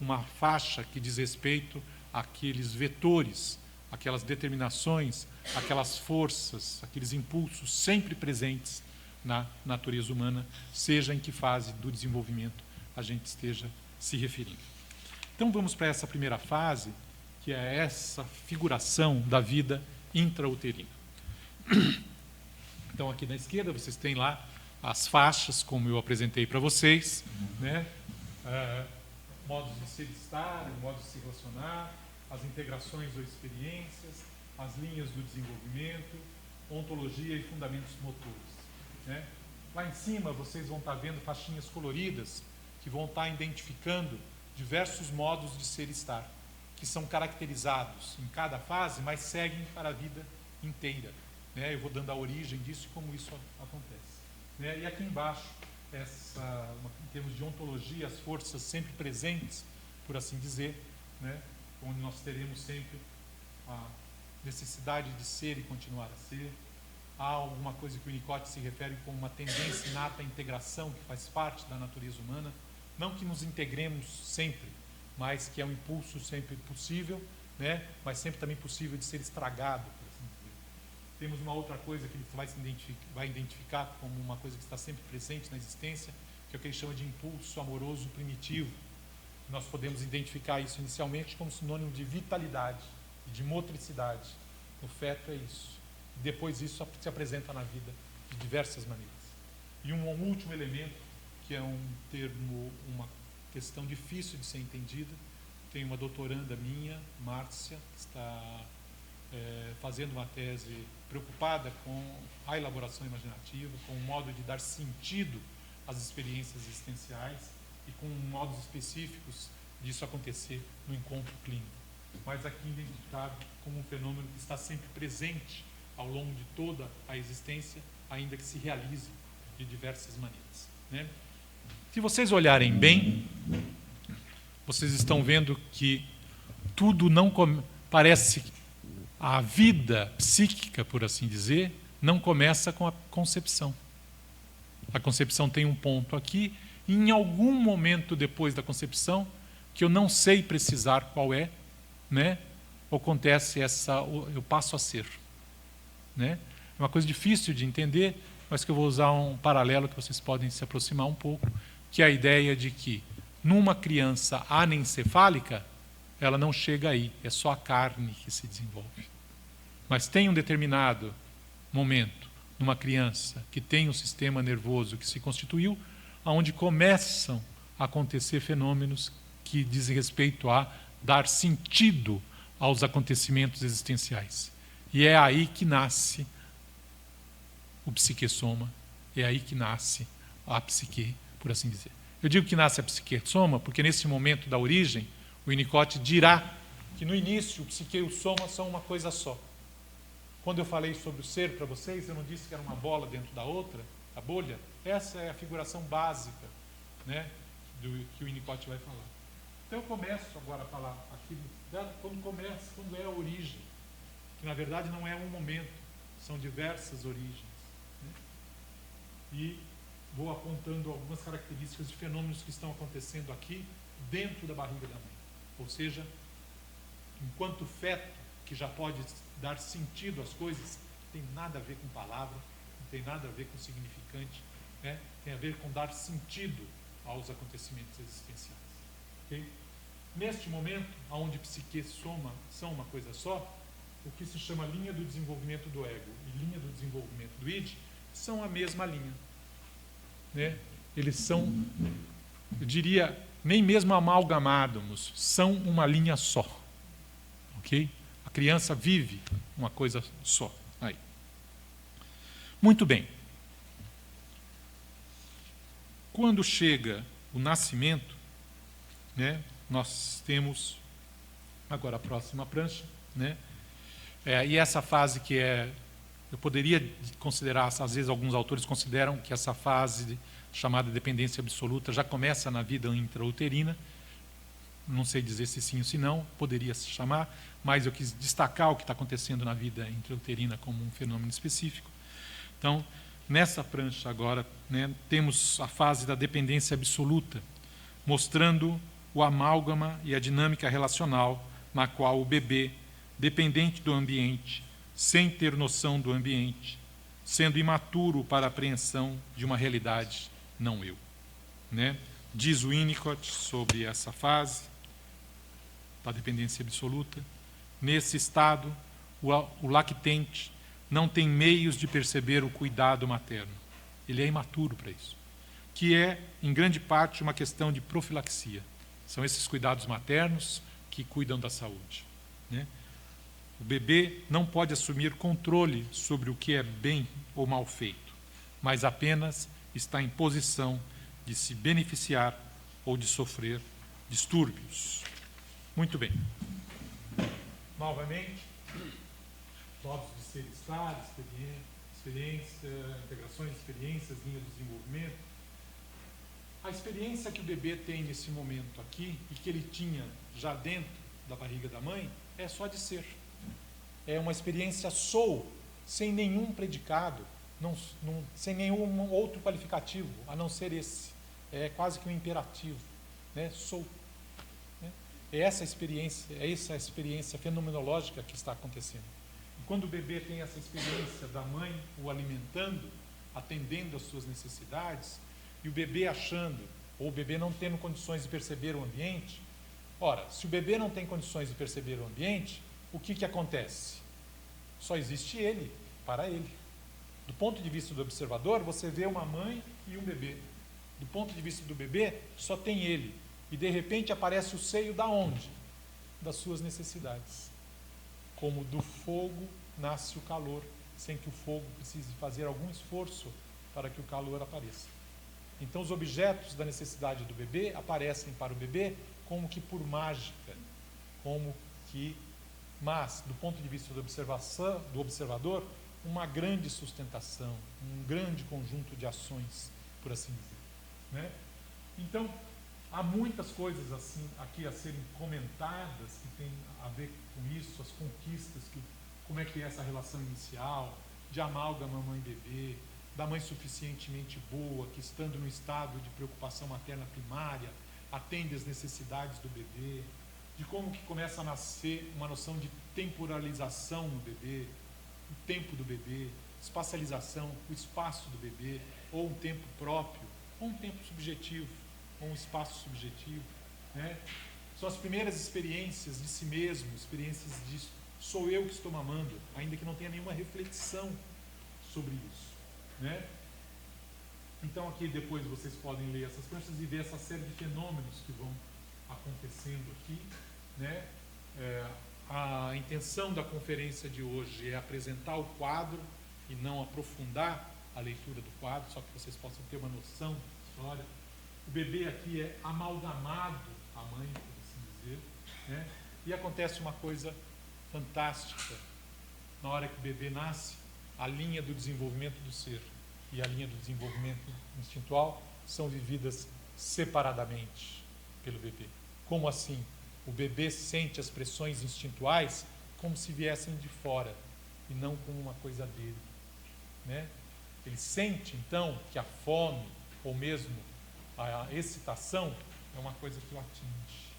uma faixa que diz respeito àqueles vetores, aquelas determinações, aquelas forças, aqueles impulsos sempre presentes na natureza humana, seja em que fase do desenvolvimento a gente esteja se referindo. Então vamos para essa primeira fase, que é essa figuração da vida intrauterina. Então aqui na esquerda vocês têm lá as faixas, como eu apresentei para vocês, né? Modos de ser e estar, modos de se relacionar, as integrações ou experiências, as linhas do desenvolvimento, ontologia e fundamentos motores. Né? Lá em cima vocês vão estar vendo faixinhas coloridas que vão estar identificando diversos modos de ser e estar, que são caracterizados em cada fase, mas seguem para a vida inteira. Né? Eu vou dando a origem disso e como isso acontece. Né? E aqui embaixo, em termos de ontologia, as forças sempre presentes, por assim dizer, né? Onde nós teremos sempre a necessidade de ser e continuar a ser. Há alguma coisa que o Winnicott se refere como uma tendência inata à integração, que faz parte da natureza humana. Não que nos integremos sempre, mas que é um impulso sempre possível, né? Mas sempre também possível de ser estragado, por assim dizer. Temos uma outra coisa que ele vai identificar como uma coisa que está sempre presente na existência, que é o que ele chama de impulso amoroso primitivo. Nós podemos identificar isso inicialmente como sinônimo de vitalidade e de motricidade. No feto é isso. Depois isso se apresenta na vida de diversas maneiras. E um último elemento, que é um termo, uma questão difícil de ser entendida. Tem uma doutoranda minha, Márcia, que está fazendo uma tese preocupada com a elaboração imaginativa, com o modo de dar sentido às experiências existenciais e com modos específicos disso acontecer no encontro clínico. Mas aqui identificado como um fenômeno que está sempre presente ao longo de toda a existência, ainda que se realize de diversas maneiras. Né? Se vocês olharem bem, vocês estão vendo que tudo não parece, a vida psíquica, por assim dizer, não começa com a concepção. A concepção tem um ponto aqui, e em algum momento depois da concepção, que eu não sei precisar qual é, né, acontece eu passo a ser. Né? É uma coisa difícil de entender, mas que eu vou usar um paralelo que vocês podem se aproximar um pouco, que é a ideia de que numa criança anencefálica, ela não chega aí, é só a carne que se desenvolve. Mas tem um determinado momento, numa criança que tem um sistema nervoso que se constituiu, onde começam a acontecer fenômenos que dizem respeito a dar sentido aos acontecimentos existenciais. E é aí que nasce o psiquessoma, é aí que nasce a psique, por assim dizer. Eu digo que nasce a psiquessoma porque nesse momento da origem, o Winnicott dirá que no início o psique e o soma são uma coisa só. Quando eu falei sobre o ser para vocês, eu não disse que era uma bola dentro da outra, a bolha. Essa é a figuração básica né, que o Winnicott vai falar. Então eu começo agora a falar aqui, quando é a origem, que na verdade não é um momento, são diversas origens, né? E vou apontando algumas características de fenômenos que estão acontecendo aqui dentro da barriga da mãe. Ou seja, enquanto feto, que já pode dar sentido às coisas, não tem nada a ver com palavra, não tem nada a ver com significante, né? Tem a ver com dar sentido aos acontecimentos existenciais. Okay? Neste momento, onde psique e soma são uma coisa só, o que se chama linha do desenvolvimento do ego e linha do desenvolvimento do id são a mesma linha, né? Eles são, eu diria, nem mesmo amalgamados, são uma linha só. Ok? A criança vive uma coisa só. Aí. Muito bem. Quando chega o nascimento, né, nós temos agora a próxima prancha, né? E essa fase que eu poderia considerar, às vezes alguns autores consideram que essa fase chamada dependência absoluta já começa na vida intrauterina. Não sei dizer se sim ou se não, poderia se chamar, mas eu quis destacar o que está acontecendo na vida intrauterina como um fenômeno específico. Então, nessa prancha agora, né, temos a fase da dependência absoluta, mostrando o amálgama e a dinâmica relacional na qual o bebê, dependente do ambiente, sem ter noção do ambiente, sendo imaturo para a apreensão de uma realidade não eu, né? Diz o Winnicott sobre essa fase da dependência absoluta: nesse estado, o lactente não tem meios de perceber o cuidado materno. Ele é imaturo para isso, que é, em grande parte, uma questão de profilaxia. São esses cuidados maternos que cuidam da saúde, né? O bebê não pode assumir controle sobre o que é bem ou mal feito, mas apenas está em posição de se beneficiar ou de sofrer distúrbios. Muito bem. Novamente, modos de ser e estar, experiência, integrações de experiências, linha do desenvolvimento. A experiência que o bebê tem nesse momento aqui, e que ele tinha já dentro da barriga da mãe, é só de ser. É uma experiência sou, sem nenhum predicado, sem nenhum outro qualificativo, a não ser esse. É quase que um imperativo, né? Sou. Né? É essa experiência fenomenológica que está acontecendo. E quando o bebê tem essa experiência da mãe o alimentando, atendendo às suas necessidades, e o bebê achando, ou o bebê não tendo condições de perceber o ambiente, ora, se o bebê não tem condições de perceber o ambiente, o que acontece? Só existe ele, para ele. Do ponto de vista do observador, você vê uma mãe e um bebê. Do ponto de vista do bebê, só tem ele. E de repente aparece o seio da onde? Das suas necessidades. Como do fogo nasce o calor, sem que o fogo precise fazer algum esforço para que o calor apareça. Então os objetos da necessidade do bebê aparecem para o bebê como que por mágica, mas do ponto de vista da observação, do observador, uma grande sustentação, um grande conjunto de ações, por assim dizer, né? Então, há muitas coisas assim aqui a serem comentadas que tem a ver com isso, as conquistas, como é que é essa relação inicial, de amálgama mãe-bebê, da mãe suficientemente boa, que estando no estado de preocupação materna primária, atende às necessidades do bebê, de como que começa a nascer uma noção de temporalização no bebê, o tempo do bebê, espacialização, o espaço do bebê, ou um tempo próprio, ou um tempo subjetivo, ou um espaço subjetivo, né? São as primeiras experiências de si mesmo, experiências de sou eu que estou mamando, ainda que não tenha nenhuma reflexão sobre isso, né? Então aqui depois vocês podem ler essas pranchas e ver essa série de fenômenos que vão acontecendo aqui, né? A intenção da conferência de hoje é apresentar o quadro e não aprofundar a leitura do quadro, só que vocês possam ter uma noção da história. O bebê aqui é amalgamado à mãe, por assim dizer, né? E acontece uma coisa fantástica. Na hora que o bebê nasce, a linha do desenvolvimento do ser e a linha do desenvolvimento instintual são vividas separadamente pelo bebê. Como assim? O bebê sente as pressões instintuais como se viessem de fora e não como uma coisa dele, né? Ele sente, então, que a fome ou mesmo a excitação é uma coisa que o atinge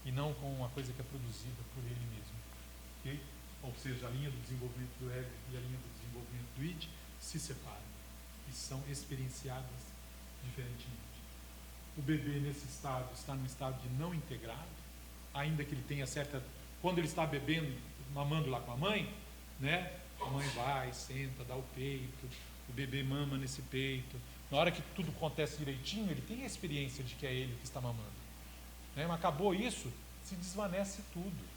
e não como uma coisa que é produzida por ele mesmo. Okay? Ou seja, a linha do desenvolvimento do ego e a linha do desenvolvimento do id se separam e são experienciadas diferentemente. O bebê nesse estado está num estado de não integrado, ainda que ele tenha certa... Quando ele está bebendo, mamando lá com a mãe, né? A mãe vai, senta, dá o peito, o bebê mama nesse peito. Na hora que tudo acontece direitinho, ele tem a experiência de que é ele que está mamando. Né? Mas acabou isso, se desvanece tudo.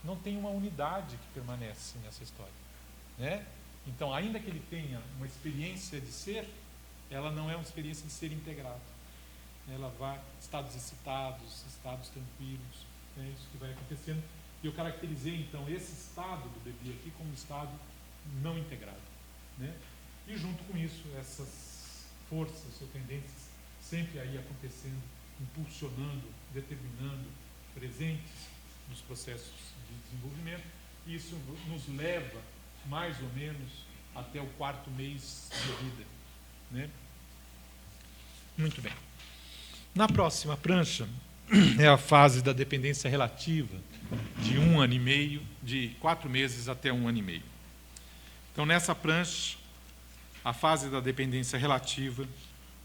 Não tem uma unidade que permanece nessa história. Né? Então, ainda que ele tenha uma experiência de ser, ela não é uma experiência de ser integrado. Ela vai estados excitados, estados tranquilos, é isso que vai acontecendo. E eu caracterizei, então, esse estado do bebê aqui como um estado não integrado. Né? E junto com isso, essas forças ou tendências sempre aí acontecendo, impulsionando, determinando, presentes nos processos de desenvolvimento. E isso nos leva, mais ou menos, até o 4º mês de vida. Né? Muito bem. Na próxima prancha, é a fase da dependência relativa, de 1 ano e meio, de 4 meses até 1 ano e meio. Então, nessa prancha, a fase da dependência relativa,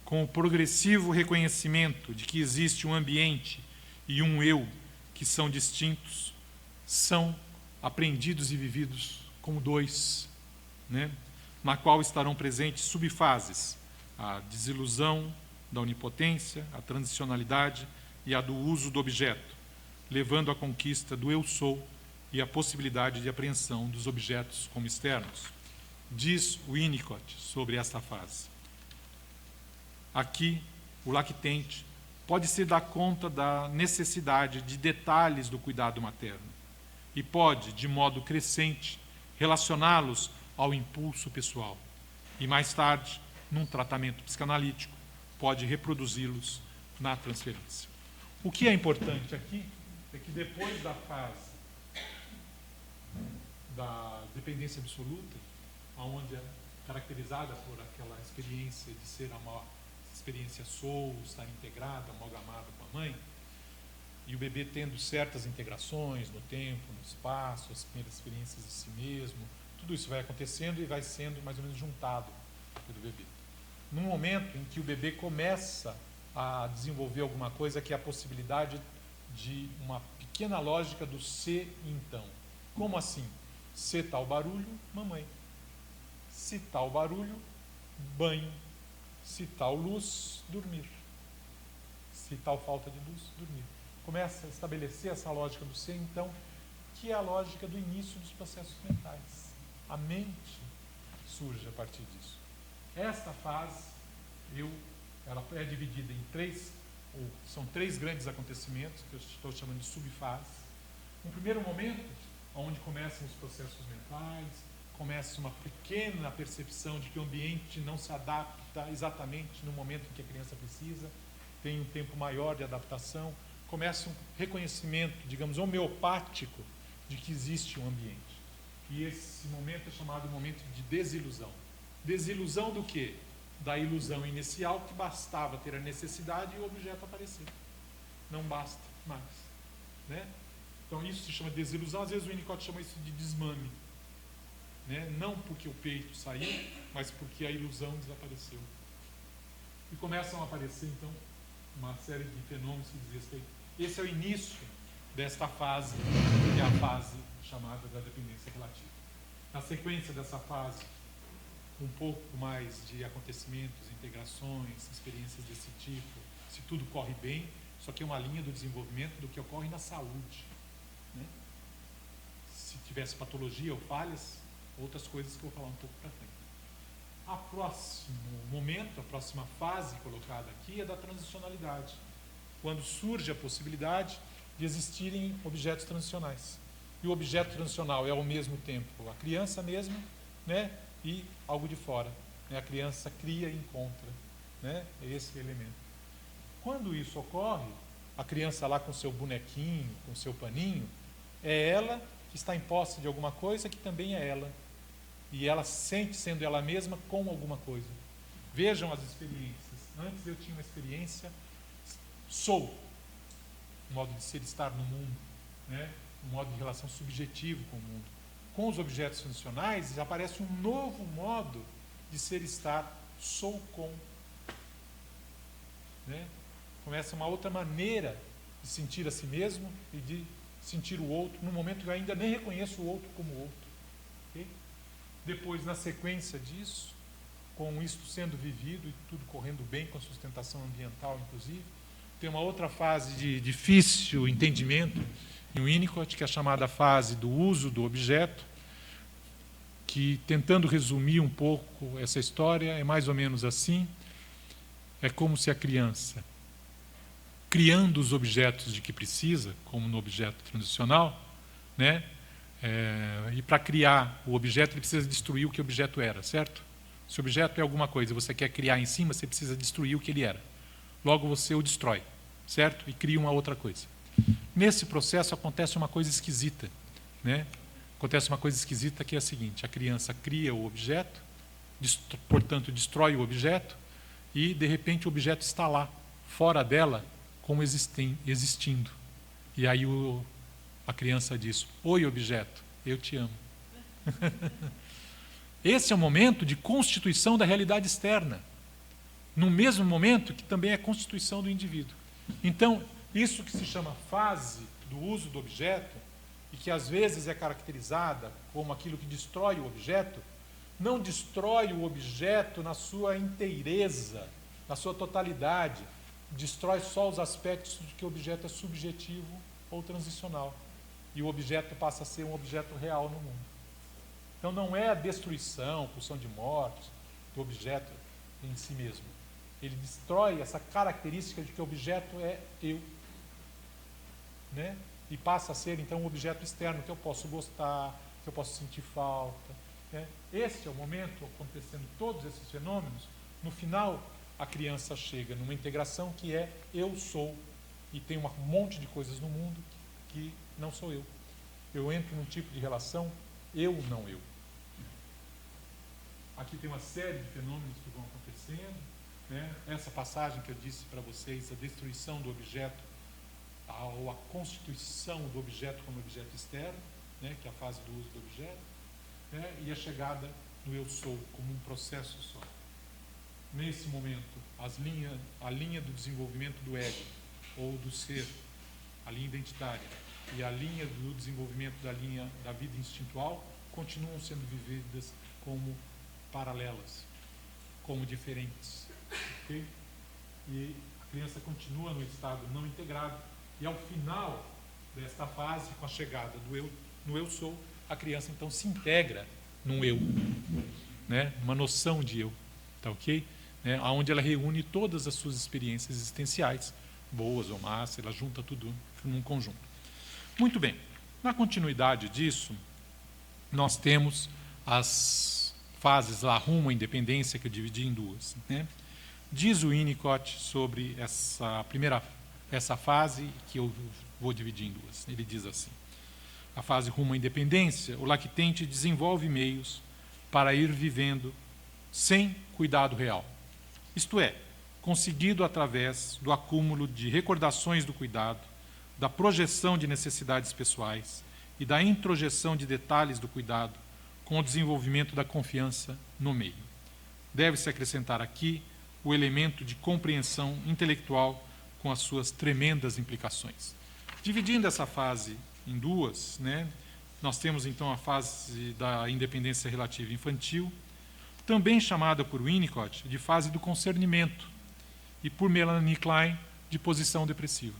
com o progressivo reconhecimento de que existe um ambiente e um eu que são distintos, são aprendidos e vividos como dois, né? Na qual estarão presentes subfases, a desilusão da onipotência, a transicionalidade e a do uso do objeto, levando à conquista do eu sou e a possibilidade de apreensão dos objetos como externos. Diz o Winnicott sobre esta fase. Aqui, o lactente pode se dar conta da necessidade de detalhes do cuidado materno e pode, de modo crescente, relacioná-los ao impulso pessoal e, mais tarde, num tratamento psicanalítico, pode reproduzi-los na transferência. O que é importante aqui é que depois da fase da dependência absoluta, onde é caracterizada por aquela experiência de ser a experiência sou, estar integrada, amalgamada com a mãe, e o bebê tendo certas integrações no tempo, no espaço, as primeiras experiências de si mesmo, tudo isso vai acontecendo e vai sendo mais ou menos juntado pelo bebê. Num momento em que o bebê começa a desenvolver alguma coisa que é a possibilidade de uma pequena lógica do se e então. Como assim? Se tal barulho, mamãe. Se tal barulho, banho. Se tal luz, dormir. Se tal falta de luz, dormir. Começa a estabelecer essa lógica do ser, então, que é a lógica do início dos processos mentais. A mente surge a partir disso. Esta fase, ela é dividida em são 3 grandes acontecimentos, que eu estou chamando de subfases. Um primeiro momento, onde começam os processos mentais, começa uma pequena percepção de que o ambiente não se adapta exatamente no momento em que a criança precisa, tem um tempo maior de adaptação, começa um reconhecimento, digamos, homeopático de que existe um ambiente. E esse momento é chamado de momento de desilusão. Desilusão do quê? Da ilusão inicial, que bastava ter a necessidade e o objeto aparecer. Não basta mais. Né? Então isso se chama de desilusão, às vezes o Winnicott chama isso de desmame. Né? Não porque o peito saiu, mas porque a ilusão desapareceu. E começam a aparecer, então, uma série de fenômenos que diz respeito. Esse é o início desta fase, que é a fase chamada da dependência relativa. Na sequência dessa fase, um pouco mais de acontecimentos, integrações, experiências desse tipo, se tudo corre bem, isso aqui é uma linha do desenvolvimento do que ocorre na saúde. Né? Se tivesse patologia ou falhas, outras coisas que eu vou falar um pouco para frente. A próximo momento, a próxima fase colocada aqui é da transicionalidade, quando surge a possibilidade de existirem objetos transicionais. E o objeto transicional é ao mesmo tempo a criança mesma, né, e algo de fora. Né? A criança cria e encontra. Né? É esse elemento. Quando isso ocorre, a criança lá com seu bonequinho, com seu paninho, é ela que está em posse de alguma coisa que também é ela. E ela sente sendo ela mesma com alguma coisa. Vejam as experiências. Antes eu tinha uma experiência, sou, um modo de ser, estar no mundo, né? Um modo de relação subjetivo com o mundo. Com os objetos funcionais, aparece um novo modo de ser, estar, sou com. Né? Começa uma outra maneira de sentir a si mesmo e de sentir o outro, no momento que eu ainda nem reconheço o outro como outro. Okay? Depois, na sequência disso, com isto sendo vivido e tudo correndo bem, com a sustentação ambiental, inclusive, tem uma outra fase de difícil entendimento em Winnicott, que é a chamada fase do uso do objeto, que, tentando resumir um pouco essa história, é mais ou menos assim. É como se a criança, criando os objetos de que precisa, como no objeto transicional, né? E para criar o objeto, ele precisa destruir o que o objeto era, certo? Se o objeto é alguma coisa e você quer criar em cima, você precisa destruir o que ele era. Logo você o destrói, certo? E cria uma outra coisa. Nesse processo acontece uma coisa esquisita, né? Acontece uma coisa esquisita que é a seguinte: a criança cria o objeto, portanto destrói o objeto, e de repente o objeto está lá, fora dela, como existindo. E aí a criança diz: oi, objeto, eu te amo. Esse é o momento de constituição da realidade externa, no mesmo momento que também é a constituição do indivíduo. Então, isso que se chama fase do uso do objeto, e que às vezes é caracterizada como aquilo que destrói o objeto, não destrói o objeto na sua inteireza, na sua totalidade, destrói só os aspectos de que o objeto é subjetivo ou transicional, e o objeto passa a ser um objeto real no mundo. Então não é a destruição, pulsão de morte do objeto em si mesmo. Ele destrói essa característica de que o objeto é eu, né? E passa a ser então um objeto externo que eu posso gostar, que eu posso sentir falta, né? Esse é o momento, acontecendo todos esses fenômenos. No final, a criança chega numa integração que é eu sou, e tem um monte de coisas no mundo que não sou eu. Eu entro num tipo de relação eu, não eu. Aqui tem uma série de fenômenos que vão acontecendo, né? Essa passagem que eu disse para vocês, a destruição do objeto, ou a constituição do objeto como objeto externo, né? Que é a fase do uso do objeto, né? E a chegada no eu sou como um processo só. Nesse momento, a linha do desenvolvimento do ego, ou do ser, a linha identitária, e a linha do desenvolvimento da vida instintual continuam sendo vividas como paralelas, como diferentes. Okay? E a criança continua no estado não integrado, e ao final desta fase, com a chegada do eu, no eu sou, a criança então se integra num eu, né? Uma noção de eu, tá ok? Né? Onde ela reúne todas as suas experiências existenciais, boas ou más, ela junta tudo num conjunto. Muito bem, na continuidade disso, nós temos as fases lá rumo à independência, que eu dividi em duas, né? Diz o Winnicott sobre essa fase, que eu vou dividir em duas. Ele diz assim: a fase rumo à independência, o lactente desenvolve meios para ir vivendo sem cuidado real. Isto é, conseguido através do acúmulo de recordações do cuidado, da projeção de necessidades pessoais e da introjeção de detalhes do cuidado, com o desenvolvimento da confiança no meio. Deve-se acrescentar aqui o elemento de compreensão intelectual com as suas tremendas implicações. Dividindo essa fase em duas, né, nós temos então a fase da independência relativa infantil, também chamada por Winnicott de fase do concernimento, e por Melanie Klein de posição depressiva.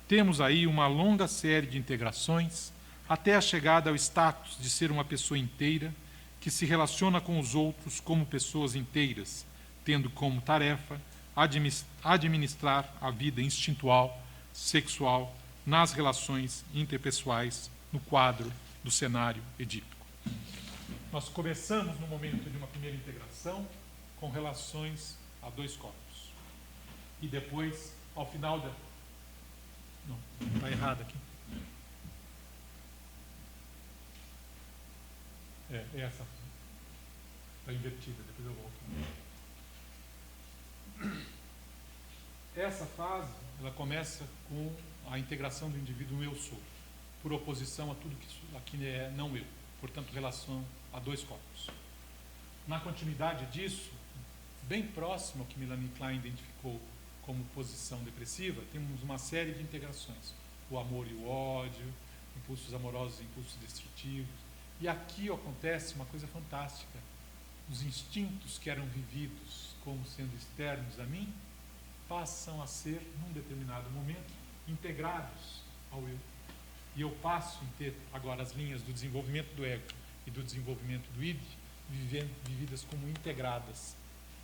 Temos aí uma longa série de integrações até a chegada ao status de ser uma pessoa inteira que se relaciona com os outros como pessoas inteiras, tendo como tarefa administrar a vida instintual, sexual, nas relações interpessoais, no quadro do cenário edípico. Nós começamos no momento de uma primeira integração com relações a dois corpos. e depois, ao final da... Não, está errado aqui. É essa. Está invertida, depois eu volto. Essa fase, ela começa com a integração do indivíduo eu sou, por oposição a tudo que aqui é não eu, portanto, relação a dois corpos. Na continuidade disso, bem próximo ao que Melanie Klein identificou como posição depressiva, temos uma série de integrações. O amor e o ódio, impulsos amorosos e impulsos destrutivos. E aqui acontece uma coisa fantástica. Os instintos que eram vividos como sendo externos a mim, passam a ser, num determinado momento, integrados ao eu. E eu passo a ter agora as linhas do desenvolvimento do ego e do desenvolvimento do id, vividas como integradas.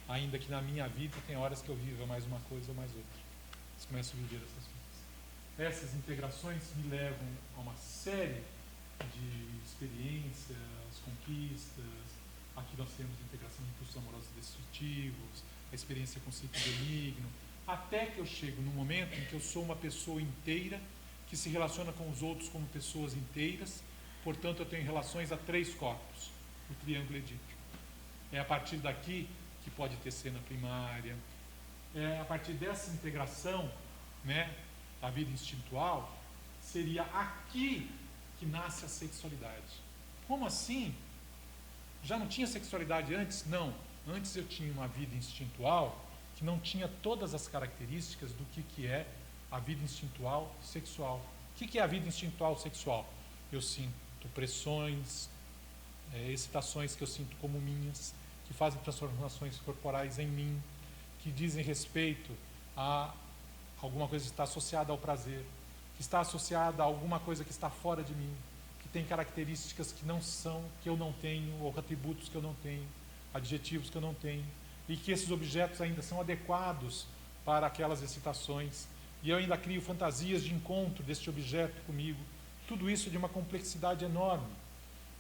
Ainda que na minha vida tem horas que eu viva mais uma coisa ou mais outra. Mas começo a viver essas coisas. Essas integrações me levam a uma série de experiências, conquistas. Aqui nós temos a integração de impulsos amorosos destrutivos, a experiência com ciclo benigno, até que eu chego num momento em que eu sou uma pessoa inteira, que se relaciona com os outros como pessoas inteiras, portanto eu tenho relações a três corpos, o triângulo edípico. É a partir daqui que pode ter cena primária, é a partir dessa integração, né, a vida instintual, seria aqui que nasce a sexualidade. Como assim? Já não tinha sexualidade antes? Não. Antes eu tinha uma vida instintual que não tinha todas as características do que é a vida instintual sexual. O que é a vida instintual sexual? Eu sinto pressões, excitações que eu sinto como minhas, que fazem transformações corporais em mim, que dizem respeito a alguma coisa que está associada ao prazer, que está associada a alguma coisa que está fora de mim, que tem características que não são, que eu não tenho, ou atributos que eu não tenho, adjetivos que eu não tenho, e que esses objetos ainda são adequados para aquelas excitações, e eu ainda crio fantasias de encontro deste objeto comigo, tudo isso de uma complexidade enorme.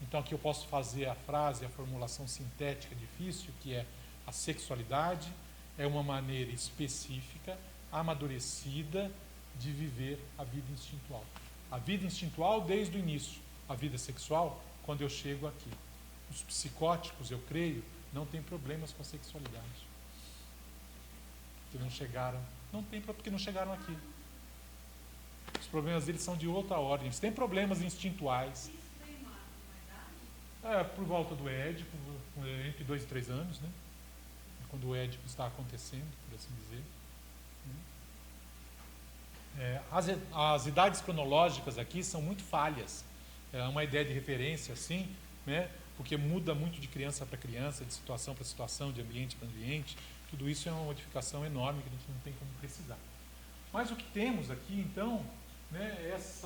Então aqui eu posso fazer a frase, a formulação sintética difícil, que é: a sexualidade é uma maneira específica, amadurecida, de viver a vida instintual. A vida instintual desde o início, a vida sexual quando eu chego aqui. Os psicóticos, eu creio, não têm problemas com a sexualidade. Porque não chegaram, porque não chegaram aqui. Os problemas deles são de outra ordem. Eles têm problemas instintuais. Por volta do Édipo, entre 2 e 3 anos, né? Quando o Édipo está acontecendo, por assim dizer. As idades cronológicas aqui são muito falhas. É uma ideia de referência, assim, né? Porque muda muito de criança para criança, de situação para situação, de ambiente para ambiente. Tudo isso é uma modificação enorme que a gente não tem como precisar. Mas o que temos aqui, então, né, é esse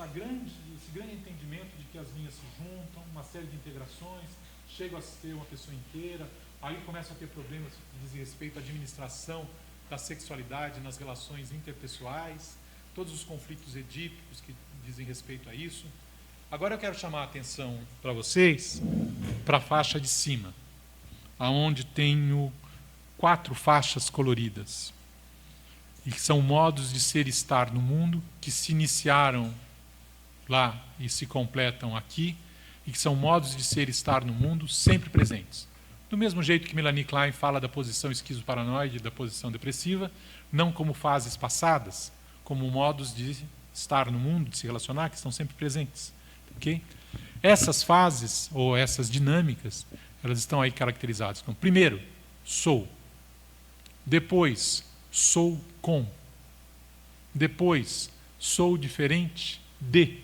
grande entendimento de que as linhas se juntam, uma série de integrações, chego a ser uma pessoa inteira, aí começam a ter problemas que dizem respeito à administração da sexualidade nas relações interpessoais, todos os conflitos edípicos que dizem respeito a isso. Agora eu quero chamar a atenção para vocês para a faixa de cima, aonde tenho 4 faixas coloridas, e que são modos de ser e estar no mundo, que se iniciaram lá e se completam aqui, e que são modos de ser e estar no mundo sempre presentes. Do mesmo jeito que Melanie Klein fala da posição esquizoparanoide e da posição depressiva, não como fases passadas, como modos de estar no mundo, de se relacionar, que estão sempre presentes. Okay? Essas fases, ou essas dinâmicas, elas estão aí caracterizadas como: primeiro, sou. Depois, sou com. Depois, sou diferente de.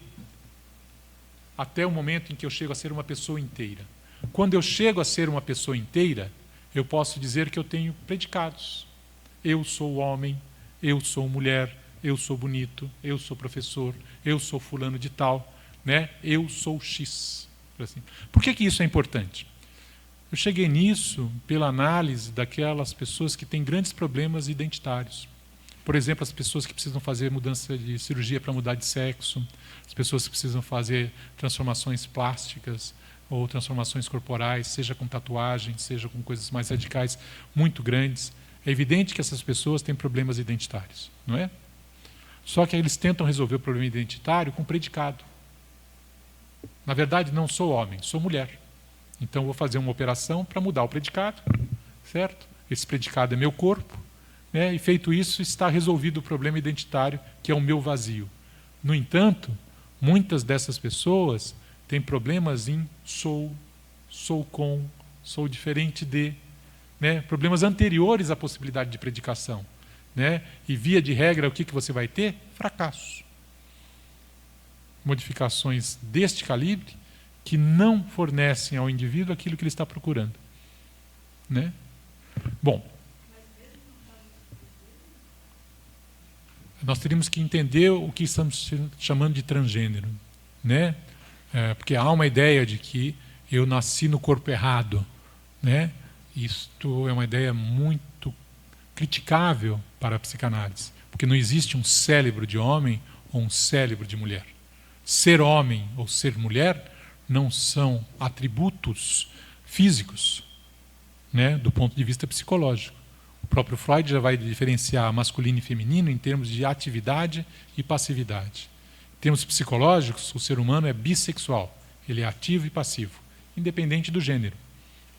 Até o momento em que eu chego a ser uma pessoa inteira. Quando eu chego a ser uma pessoa inteira, eu posso dizer que eu tenho predicados. Eu sou homem, eu sou mulher, eu sou bonito, eu sou professor, eu sou fulano de tal, né? Eu sou X. Assim. Por que isso é importante? Eu cheguei nisso pela análise daquelas pessoas que têm grandes problemas identitários. Por exemplo, as pessoas que precisam fazer mudança de cirurgia para mudar de sexo, as pessoas que precisam fazer transformações plásticas ou transformações corporais, seja com tatuagem, seja com coisas mais radicais, muito grandes. É evidente que essas pessoas têm problemas identitários, não é? Só que eles tentam resolver o problema identitário com predicado. Na verdade, não sou homem, sou mulher. Então, vou fazer uma operação para mudar o predicado, certo? Esse predicado é meu corpo, né? E feito isso, está resolvido o problema identitário, que é o meu vazio. No entanto, muitas dessas pessoas têm problemas em sou com, sou diferente de, né? Problemas anteriores à possibilidade de predicação, né? E via de regra, o que você vai ter? Fracasso. Modificações deste calibre que não fornecem ao indivíduo aquilo que ele está procurando, né? Bom, nós teríamos que entender o que estamos chamando de transgênero, né? Porque há uma ideia de que eu nasci no corpo errado, né? Isto é uma ideia muito criticável para a psicanálise, porque não existe um cérebro de homem ou um cérebro de mulher. Ser homem ou ser mulher não são atributos físicos, né, do ponto de vista psicológico. O próprio Freud já vai diferenciar masculino e feminino em termos de atividade e passividade. Em termos psicológicos, o ser humano é bissexual, ele é ativo e passivo, independente do gênero,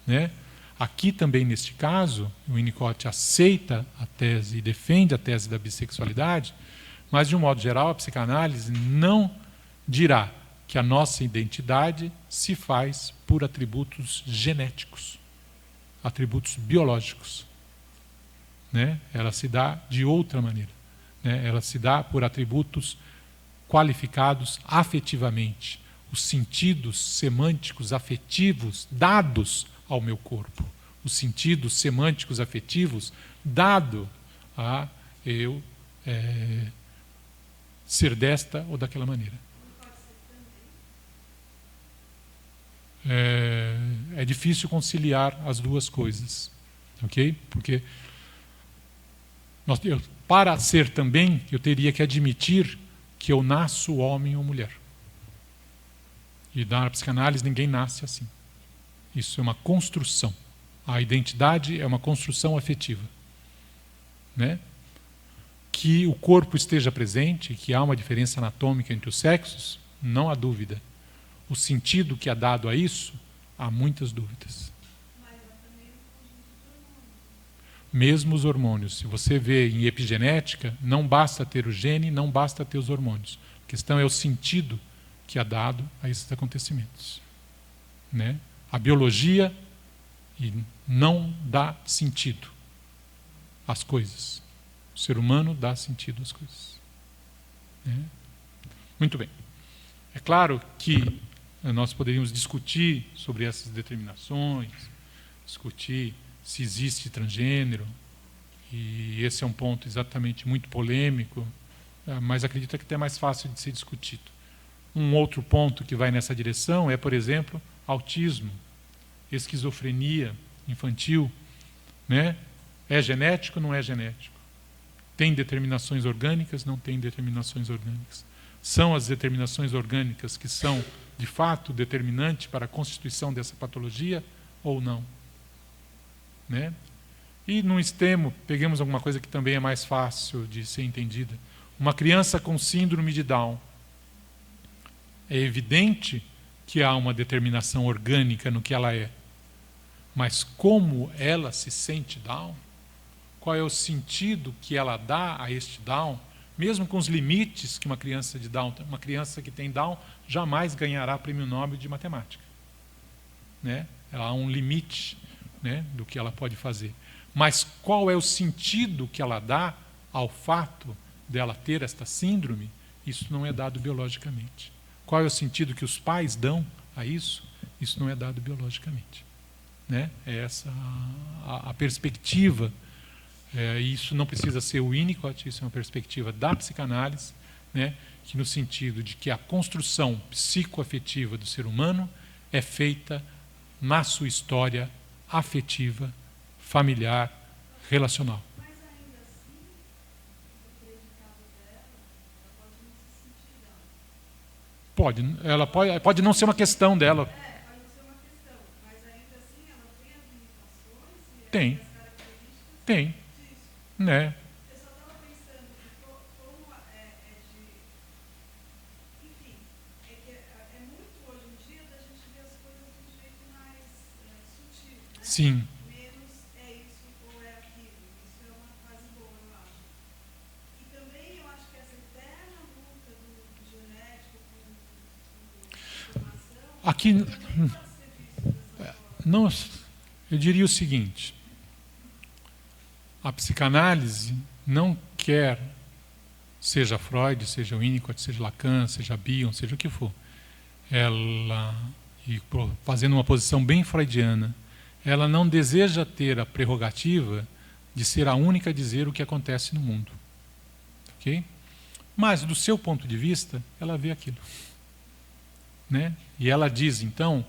né? Aqui também, neste caso, o Winnicott aceita a tese e defende a tese da bissexualidade, mas, de um modo geral, a psicanálise não dirá que a nossa identidade se faz por atributos genéticos, atributos biológicos, né? Ela se dá de outra maneira, né? Ela se dá por atributos qualificados afetivamente, os sentidos semânticos afetivos dados ao meu corpo, os sentidos semânticos afetivos dado a eu ser desta ou daquela maneira. É difícil conciliar as duas coisas, ok? Porque para ser também, eu teria que admitir que eu nasço homem ou mulher. E na psicanálise ninguém nasce assim. Isso é uma construção. A identidade é uma construção afetiva, né? Que o corpo esteja presente, que há uma diferença anatômica entre os sexos, não há dúvida. O sentido que é dado a isso, há muitas dúvidas. Mesmo os hormônios. Se você vê em epigenética, não basta ter o gene, não basta ter os hormônios. A questão é o sentido que é dado a esses acontecimentos, né? A biologia não dá sentido às coisas. O ser humano dá sentido às coisas, né? Muito bem. É claro que nós poderíamos discutir sobre essas determinações, discutir se existe transgênero, e esse é um ponto exatamente muito polêmico, mas acredito que até é mais fácil de ser discutido. Um outro ponto que vai nessa direção é, por exemplo, autismo, esquizofrenia infantil, né? É genético ou não é genético? Tem determinações orgânicas, não tem determinações orgânicas? São as determinações orgânicas que são, de fato, determinantes para a constituição dessa patologia ou não? Né? E, num extremo, peguemos alguma coisa que também é mais fácil de ser entendida. Uma criança com síndrome de Down. É evidente que há uma determinação orgânica no que ela é. Mas como ela se sente Down? Qual é o sentido que ela dá a este Down? Mesmo com os limites que uma criança de Down, uma criança que tem Down jamais ganhará prêmio Nobel de matemática, né? Ela há um limite, né, do que ela pode fazer. Mas qual é o sentido que ela dá ao fato dela ter esta síndrome? Isso não é dado biologicamente. Qual é o sentido que os pais dão a isso? Isso não é dado biologicamente, né? É essa a perspectiva. Isso não precisa ser o Winnicott, isso é uma perspectiva da psicanálise, né, que no sentido de que a construção psicoafetiva do ser humano é feita na sua história afetiva, familiar, relacional. Mas ainda assim, o predicado dela, ela pode não se sentir dela. Ela pode não ser uma questão dela. Pode não ser uma questão, mas ainda assim ela tem as limitações e Tem. as características Tem. de né? Eu só estava pensando que como enfim, é muito hoje em dia da gente ver as coisas de um jeito mais sutil, né? Sim. Menos é isso ou é aquilo. Isso é uma fase boa, eu acho. E também eu acho que essa eterna luta do genético com informação Aqui, também pode ser visto dessa forma. não, eu diria o seguinte: a psicanálise não quer, seja Freud, seja Winnicott, seja Lacan, seja Bion, seja o que for, ela, e fazendo uma posição bem freudiana, ela não deseja ter a prerrogativa de ser a única a dizer o que acontece no mundo. Ok? Mas, do seu ponto de vista, ela vê aquilo. Né? E ela diz, então,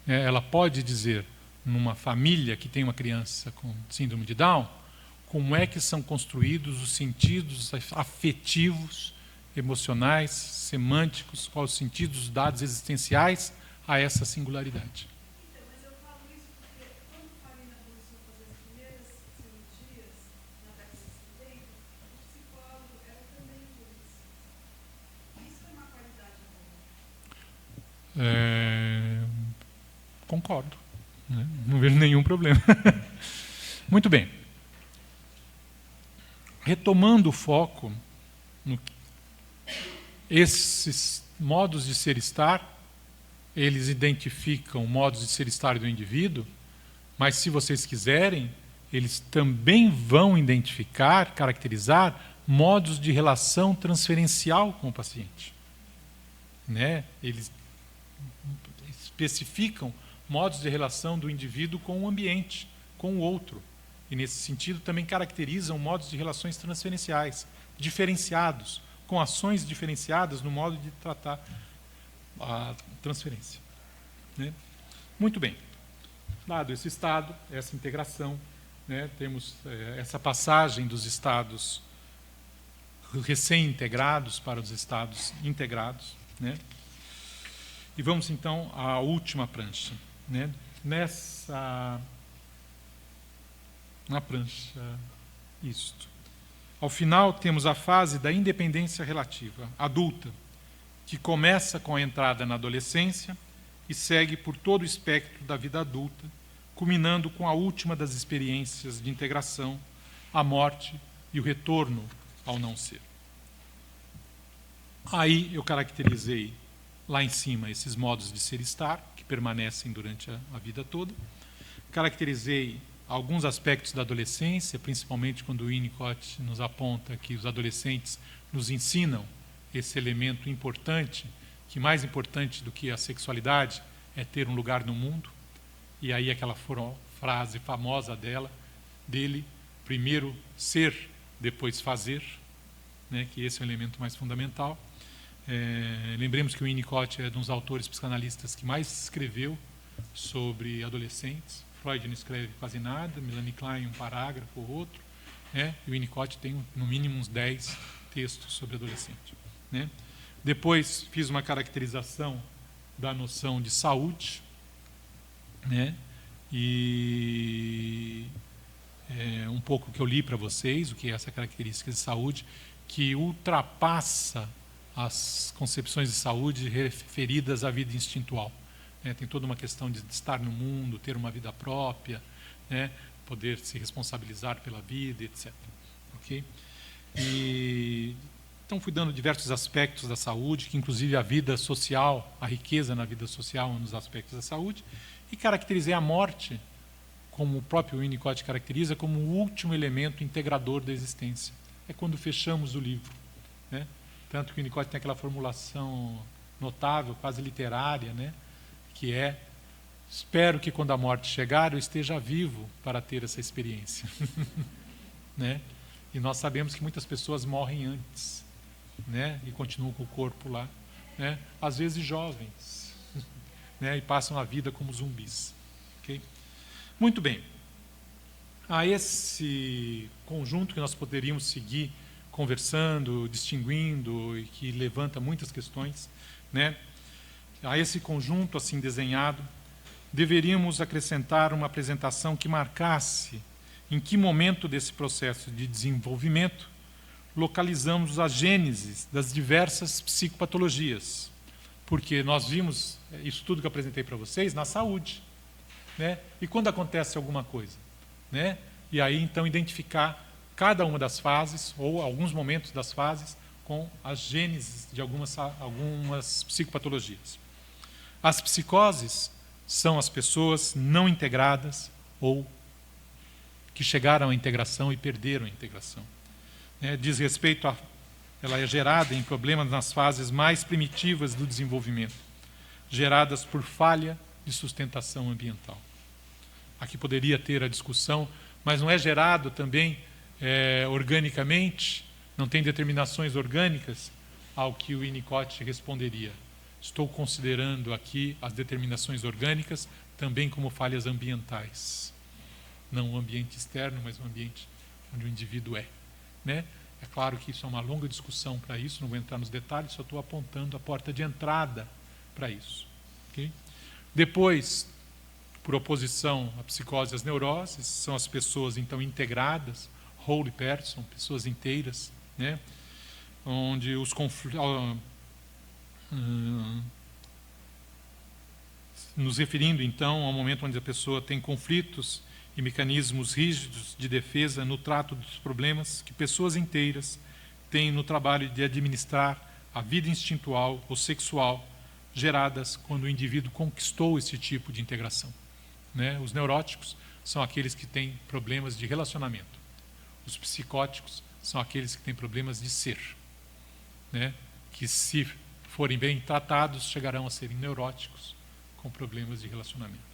ela pode dizer, numa família que tem uma criança com síndrome de Down, como é que são construídos os sentidos afetivos, emocionais, semânticos, quais os sentidos dados existenciais a essa singularidade. Então, mas eu falo isso porque quando o Farina começou a fazer as primeiras cirurgias na década de 70, o psicólogo era também geneticista. Isso é uma qualidade boa. Concordo. Né? Não vejo nenhum problema. Muito bem. Retomando o foco, esses modos de ser estar, eles identificam modos de ser estar do indivíduo, mas se vocês quiserem, eles também vão identificar, caracterizar modos de relação transferencial com o paciente. Né? Eles especificam modos de relação do indivíduo com o ambiente, com o outro. E, nesse sentido, também caracterizam modos de relações transferenciais, diferenciados, com ações diferenciadas no modo de tratar a transferência. Né? Muito bem. Dado esse estado, essa integração, né, temos essa passagem dos estados recém-integrados para os estados integrados. Né? E vamos, então, à última prancha. Né? Na prancha, isto. Ao final, temos a fase da independência relativa, adulta, que começa com a entrada na adolescência e segue por todo o espectro da vida adulta, culminando com a última das experiências de integração, a morte e o retorno ao não ser. Aí eu caracterizei lá em cima esses modos de ser e estar, que permanecem durante a vida toda. Caracterizei alguns aspectos da adolescência, principalmente quando o Winnicott nos aponta que os adolescentes nos ensinam esse elemento importante, que mais importante do que a sexualidade é ter um lugar no mundo. E aí aquela frase famosa dele, primeiro ser, depois fazer, né, que esse é o elemento mais fundamental. Lembremos que o Winnicott é um dos autores psicanalistas que mais escreveu sobre adolescentes. Freud não escreve quase nada, Melanie Klein um parágrafo ou outro, né? E o Winnicott tem no mínimo uns 10 textos sobre adolescente. Né? Depois fiz uma caracterização da noção de saúde, né? E um pouco que eu li para vocês, o que é essa característica de saúde, que ultrapassa as concepções de saúde referidas à vida instintual. Tem toda uma questão de estar no mundo, ter uma vida própria, né? Poder se responsabilizar pela vida, etc. Okay? Então fui dando diversos aspectos da saúde, que inclusive a vida social, a riqueza na vida social é um dos aspectos da saúde, e caracterizei a morte, como o próprio Winnicott caracteriza, como o último elemento integrador da existência. É quando fechamos o livro. Né? Tanto que o Winnicott tem aquela formulação notável, quase literária, né? Que é: espero que quando a morte chegar eu esteja vivo para ter essa experiência. Né? E nós sabemos que muitas pessoas morrem antes, né? E continuam com o corpo lá, né? Às vezes jovens, né? E passam a vida como zumbis. Okay? Muito bem. A esse conjunto que nós poderíamos seguir conversando, distinguindo, e que levanta muitas questões, né? A esse conjunto assim desenhado, deveríamos acrescentar uma apresentação que marcasse em que momento desse processo de desenvolvimento localizamos a gênese das diversas psicopatologias. Porque nós vimos isso tudo que eu apresentei para vocês na saúde, né? E quando acontece alguma coisa, né? E aí, então, identificar cada uma das fases, ou alguns momentos das fases, com as gêneses de algumas psicopatologias. As psicoses são as pessoas não integradas ou que chegaram à integração e perderam a integração. Diz respeito a... Ela é gerada em problemas nas fases mais primitivas do desenvolvimento, geradas por falha de sustentação ambiental. Aqui poderia ter a discussão, mas não é gerado também organicamente, não tem determinações orgânicas ao que o Winnicott responderia. Estou considerando aqui as determinações orgânicas também como falhas ambientais. Não o ambiente externo, mas o ambiente onde o indivíduo é. Né? É claro que isso é uma longa discussão para isso, não vou entrar nos detalhes, só estou apontando a porta de entrada para isso. Okay? Depois, por oposição à psicose e às neuroses, são as pessoas então integradas, whole person, pessoas inteiras, né? Onde os conflitos... nos referindo então ao momento onde a pessoa tem conflitos e mecanismos rígidos de defesa no trato dos problemas que pessoas inteiras têm no trabalho de administrar a vida instintual ou sexual geradas quando o indivíduo conquistou esse tipo de integração. Né? Os neuróticos são aqueles que têm problemas de relacionamento. Os psicóticos são aqueles que têm problemas de ser. Né? Que, se forem bem tratados, chegarão a serem neuróticos com problemas de relacionamento.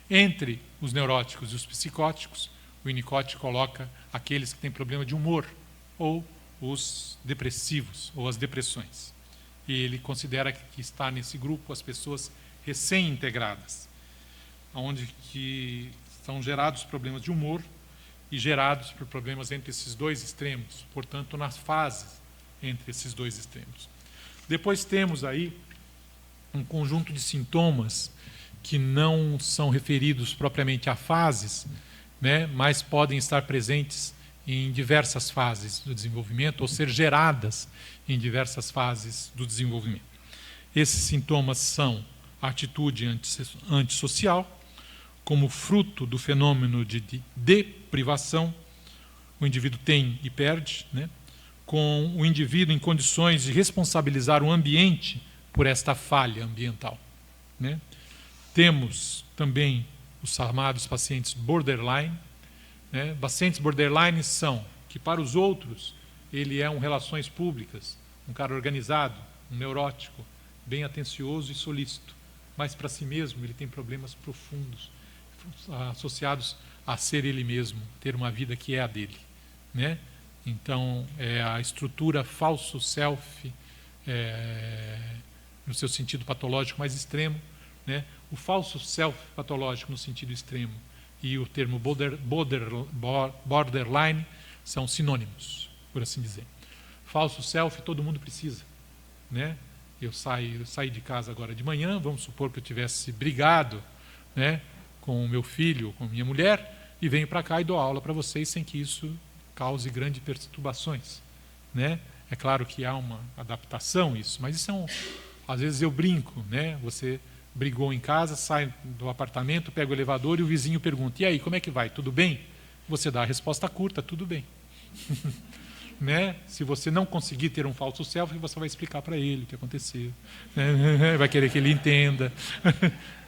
Entre os neuróticos e os psicóticos, o Winnicott coloca aqueles que têm problema de humor, ou os depressivos, ou as depressões. E ele considera que está nesse grupo as pessoas recém-integradas, onde que são gerados problemas de humor e gerados por problemas entre esses dois extremos, portanto, nas fases entre esses dois extremos. Depois temos aí um conjunto de sintomas que não são referidos propriamente a fases, né, mas podem estar presentes em diversas fases do desenvolvimento ou ser geradas em diversas fases do desenvolvimento. Esses sintomas são a atitude antissocial, como fruto do fenômeno de deprivação, o indivíduo tem e perde, né, com o indivíduo em condições de responsabilizar o ambiente por esta falha ambiental. Né? Temos também os chamados pacientes borderline. Né? Pacientes borderline são que, para os outros, ele é um relações públicas, um cara organizado, um neurótico, bem atencioso e solícito. Mas, para si mesmo, ele tem problemas profundos, associados a ser ele mesmo, ter uma vida que é a dele. Né? Então, a estrutura falso self, no seu sentido patológico mais extremo, né? O falso self patológico no sentido extremo e o termo borderline são sinônimos, por assim dizer. Falso self todo mundo precisa. Né? Eu saí de casa agora de manhã, vamos supor que eu tivesse brigado, né, com o meu filho, com minha mulher, e venho para cá e dou aula para vocês sem que isso cause grandes perturbações. Né? É claro que há uma adaptação isso, mas isso às vezes eu brinco, né? Você brigou em casa, sai do apartamento, pega o elevador e o vizinho pergunta: e aí, como é que vai? Tudo bem? Você dá a resposta curta: tudo bem. Né? Se você não conseguir ter um falso self, você vai explicar para ele o que aconteceu. Vai querer que ele entenda.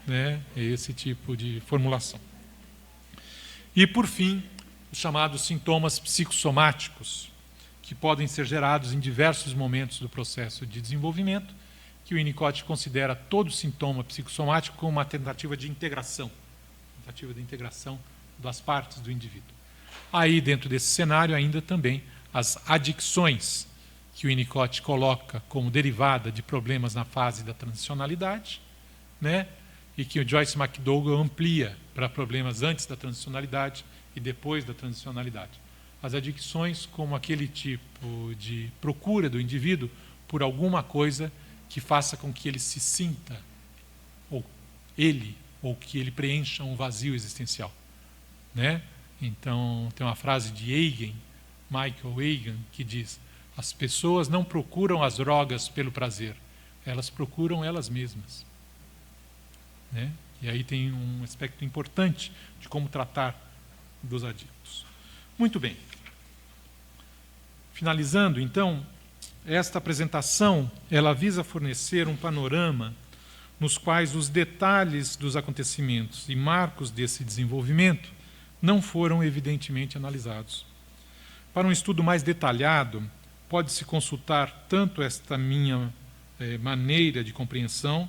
Né? Esse tipo de formulação. E, por fim, os chamados sintomas psicossomáticos, que podem ser gerados em diversos momentos do processo de desenvolvimento, que o Winnicott considera todo sintoma psicossomático como uma tentativa de integração das partes do indivíduo. Aí, dentro desse cenário, ainda também as adicções, que o Winnicott coloca como derivada de problemas na fase da transicionalidade, né? E que o Joyce McDougall amplia para problemas antes da transicionalidade e depois da transicionalidade. As adicções como aquele tipo de procura do indivíduo por alguma coisa que faça com que ele se sinta, ou que ele preencha um vazio existencial. Né? Então, tem uma frase de Eigen, Michael Eigen, que diz: as pessoas não procuram as drogas pelo prazer, elas procuram elas mesmas. Né? E aí tem um aspecto importante de como tratar dos adictos. Muito bem. Finalizando, então, esta apresentação, ela visa fornecer um panorama nos quais os detalhes dos acontecimentos e marcos desse desenvolvimento não foram evidentemente analisados. Para um estudo mais detalhado, pode-se consultar tanto esta minha maneira de compreensão,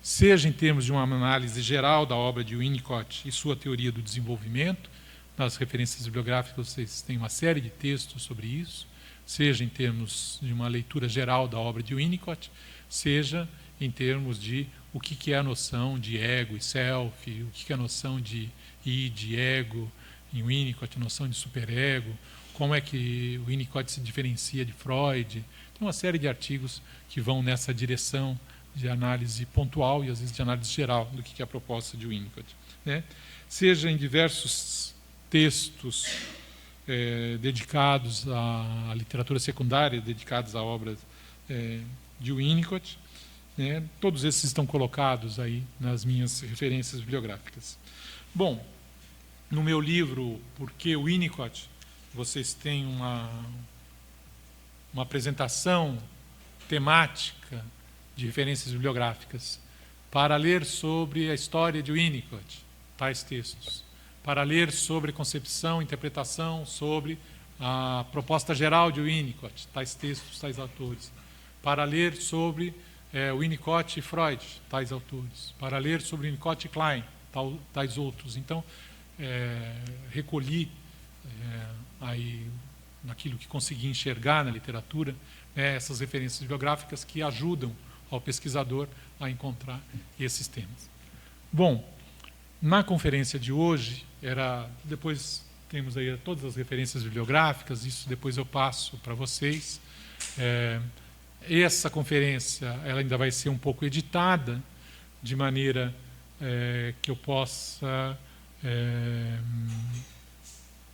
seja em termos de uma análise geral da obra de Winnicott e sua teoria do desenvolvimento. Nas referências bibliográficas vocês têm uma série de textos sobre isso, seja em termos de uma leitura geral da obra de Winnicott, seja em termos de o que é a noção de ego e self, o que é a noção de id, ego, em Winnicott, a noção de superego, como é que o Winnicott se diferencia de Freud. Tem uma série de artigos que vão nessa direção de análise pontual e às vezes de análise geral do que é a proposta de Winnicott. Né? Seja em diversos textos dedicados à literatura secundária, dedicados a obras de Winnicott, né? Todos esses estão colocados aí nas minhas referências bibliográficas. Bom, no meu livro Por que Winnicott, vocês têm uma apresentação temática de referências bibliográficas para ler sobre a história de Winnicott, tais textos, para ler sobre concepção, interpretação, sobre a proposta geral de Winnicott, tais textos, tais autores, para ler sobre Winnicott e Freud, tais autores, para ler sobre Winnicott e Klein, tais outros. Então, recolhi aí naquilo que consegui enxergar na literatura, essas referências bibliográficas que ajudam ao pesquisador a encontrar esses temas. Bom, na conferência de hoje, depois temos aí todas as referências bibliográficas, isso depois eu passo para vocês. Essa conferência ela ainda vai ser um pouco editada, de maneira que eu possa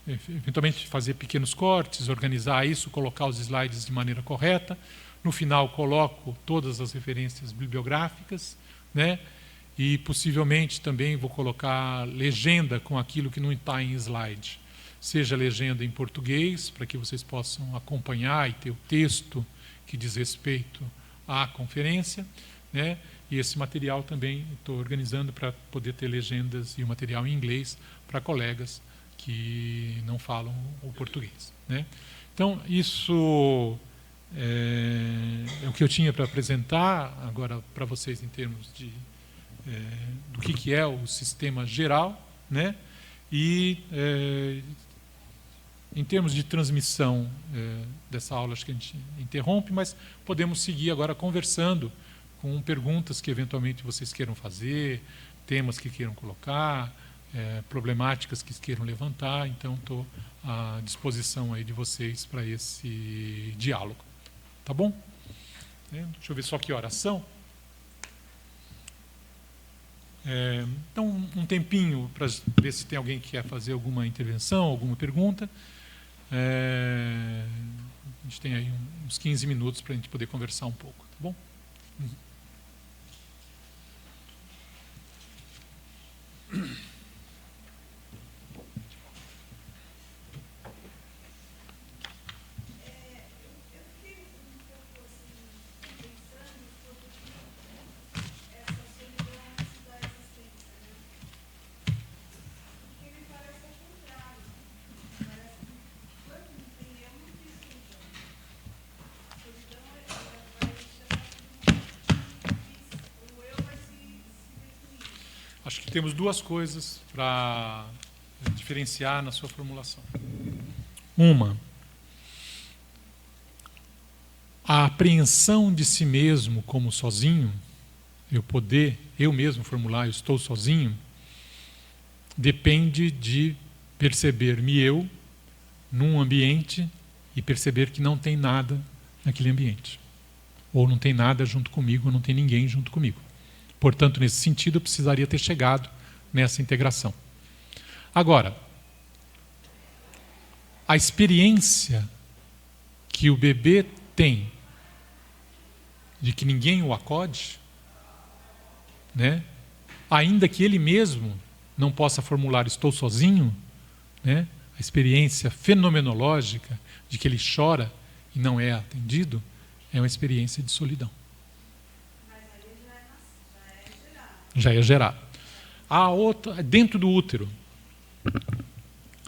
eventualmente fazer pequenos cortes, organizar isso, colocar os slides de maneira correta. No final coloco todas as referências bibliográficas, né? E possivelmente também vou colocar legenda com aquilo que não está em slide. Seja legenda em português, para que vocês possam acompanhar e ter o texto que diz respeito à conferência, né? E esse material também estou organizando para poder ter legendas e o material em inglês para colegas que não falam o português, né? Então, isso é o que eu tinha para apresentar agora para vocês em termos de do que é o sistema geral, né? E em termos de transmissão dessa aula, acho que a gente interrompe, mas podemos seguir agora conversando com perguntas que eventualmente vocês queiram fazer, temas que queiram colocar, problemáticas que queiram levantar. Então, estou à disposição aí de vocês para esse diálogo. Tá bom? Deixa eu ver só que horas são. Então, um tempinho para ver se tem alguém que quer fazer alguma intervenção, alguma pergunta. A gente tem aí uns 15 minutos para a gente poder conversar um pouco, tá bom? Acho que temos duas coisas para diferenciar na sua formulação. Uma, a apreensão de si mesmo como sozinho, eu mesmo formular, eu estou sozinho, depende de perceber-me eu num ambiente e perceber que não tem nada naquele ambiente. Ou não tem nada junto comigo, ou não tem ninguém junto comigo. Portanto, nesse sentido, eu precisaria ter chegado nessa integração. Agora, a experiência que o bebê tem de que ninguém o acode, né? Ainda que ele mesmo não possa formular estou sozinho, né? A experiência fenomenológica de que ele chora e não é atendido é uma experiência de solidão. Mas aí já é gerado. Já é gerado. A outra, dentro do útero,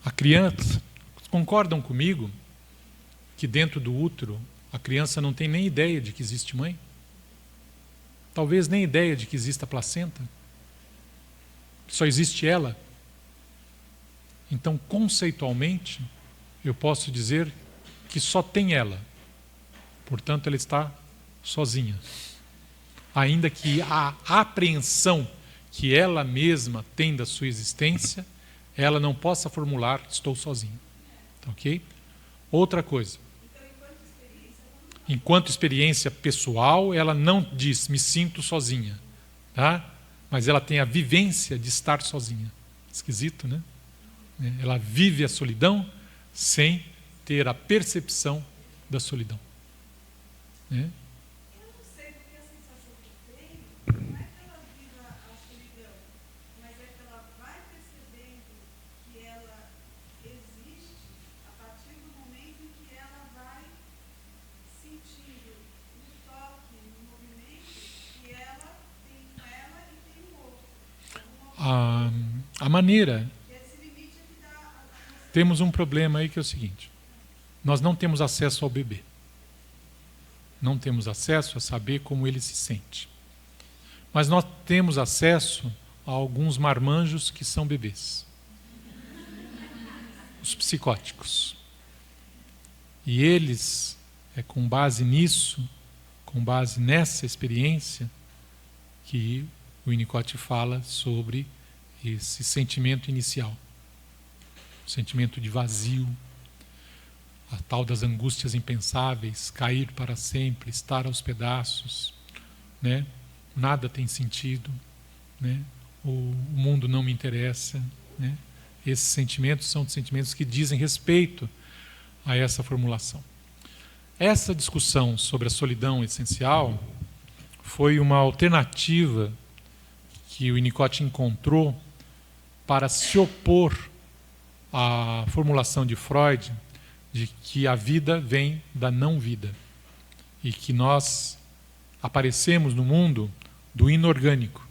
a criança, concordam comigo que dentro do útero a criança não tem nem ideia de que existe mãe? Talvez nem ideia de que exista a placenta? Só existe ela? Então, conceitualmente, eu posso dizer que só tem ela. Portanto, ela está sozinha. Ainda que a apreensão que ela mesma tem da sua existência, ela não possa formular, estou sozinha. Tá, ok? Outra coisa. Enquanto experiência pessoal, ela não diz, me sinto sozinha. Tá? Mas ela tem a vivência de estar sozinha. Esquisito, né? Ela vive a solidão sem ter a percepção da solidão. Né? Eu não sei, porque a sensação que eu tenho não é que ela viva a solidão, mas é que ela vai percebendo que ela existe a partir do momento em que ela vai sentindo no toque, no movimento, que ela tem ela e tem o outro. A maneira... Esse limite é que dá a Temos um problema aí que é o seguinte: nós não temos acesso ao bebê. Não temos acesso a saber como ele se sente. Mas nós temos acesso a alguns marmanjos que são bebês. Os psicóticos. E eles, com base nisso, com base nessa experiência, que o Winnicott fala sobre esse sentimento inicial. O sentimento de vazio, a tal das angústias impensáveis, cair para sempre, estar aos pedaços, né? Nada tem sentido, né? O mundo não me interessa, né? Esses sentimentos são sentimentos que dizem respeito a essa formulação. Essa discussão sobre a solidão essencial foi uma alternativa que o Winnicott encontrou para se opor à formulação de Freud de que a vida vem da não-vida e que nós aparecemos no mundo do inorgânico.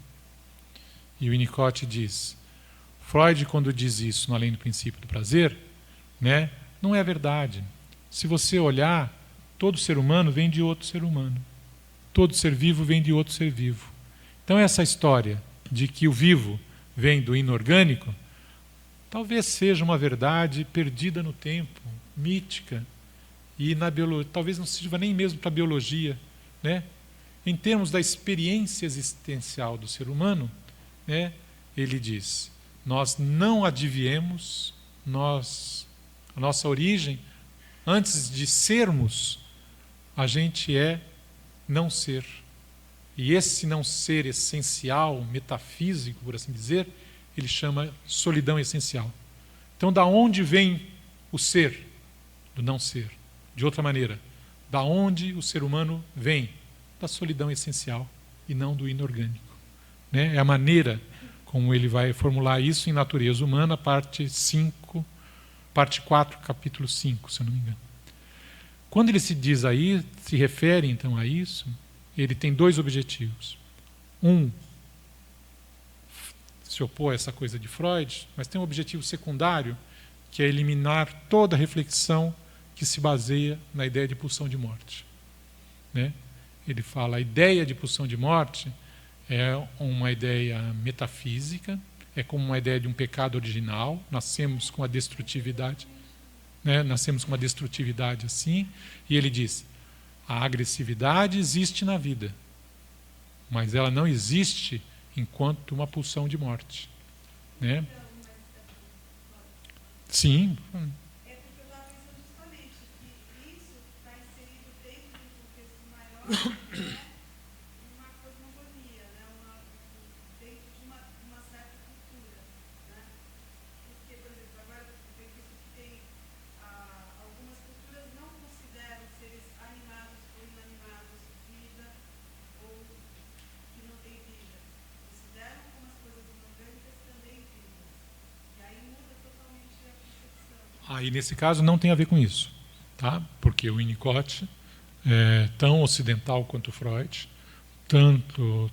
E o Winnicott diz, Freud, quando diz isso no Além do Princípio do Prazer, né, não é verdade. Se você olhar, todo ser humano vem de outro ser humano. Todo ser vivo vem de outro ser vivo. Então essa história de que o vivo vem do inorgânico, talvez seja uma verdade perdida no tempo, mítica, e na biologia, talvez não sirva nem mesmo para a biologia, né? Em termos da experiência existencial do ser humano, né, ele diz, nós não adviemos, a nossa origem, antes de sermos, a gente é não ser. E esse não ser essencial, metafísico, por assim dizer, ele chama solidão essencial. Então, da onde vem o ser, do não ser? De outra maneira, da onde o ser humano vem? Da solidão essencial e não do inorgânico. Né? É a maneira como ele vai formular isso em Natureza Humana, parte 4, capítulo 5, se eu não me engano. Quando ele se diz aí, se refere então a isso, ele tem dois objetivos. Um, se opor a essa coisa de Freud, mas tem um objetivo secundário, que é eliminar toda a reflexão que se baseia na ideia de pulsão de morte. Né? Ele fala, a ideia de pulsão de morte é uma ideia metafísica, é como uma ideia de um pecado original, nascemos com a destrutividade, né? Nascemos com uma destrutividade assim, e ele diz, a agressividade existe na vida, mas ela não existe enquanto uma pulsão de morte. Né? Sim. É porque eu estava pensando justamente que isso está inserido dentro de um contexto maior, né? Uma cosmogonia, né? Dentro de uma certa cultura. Né? Porque, por exemplo, agora eu tenho visto que tem Aí, nesse caso, não tem a ver com isso, tá? Porque o Winnicott é tão ocidental quanto Freud, tanto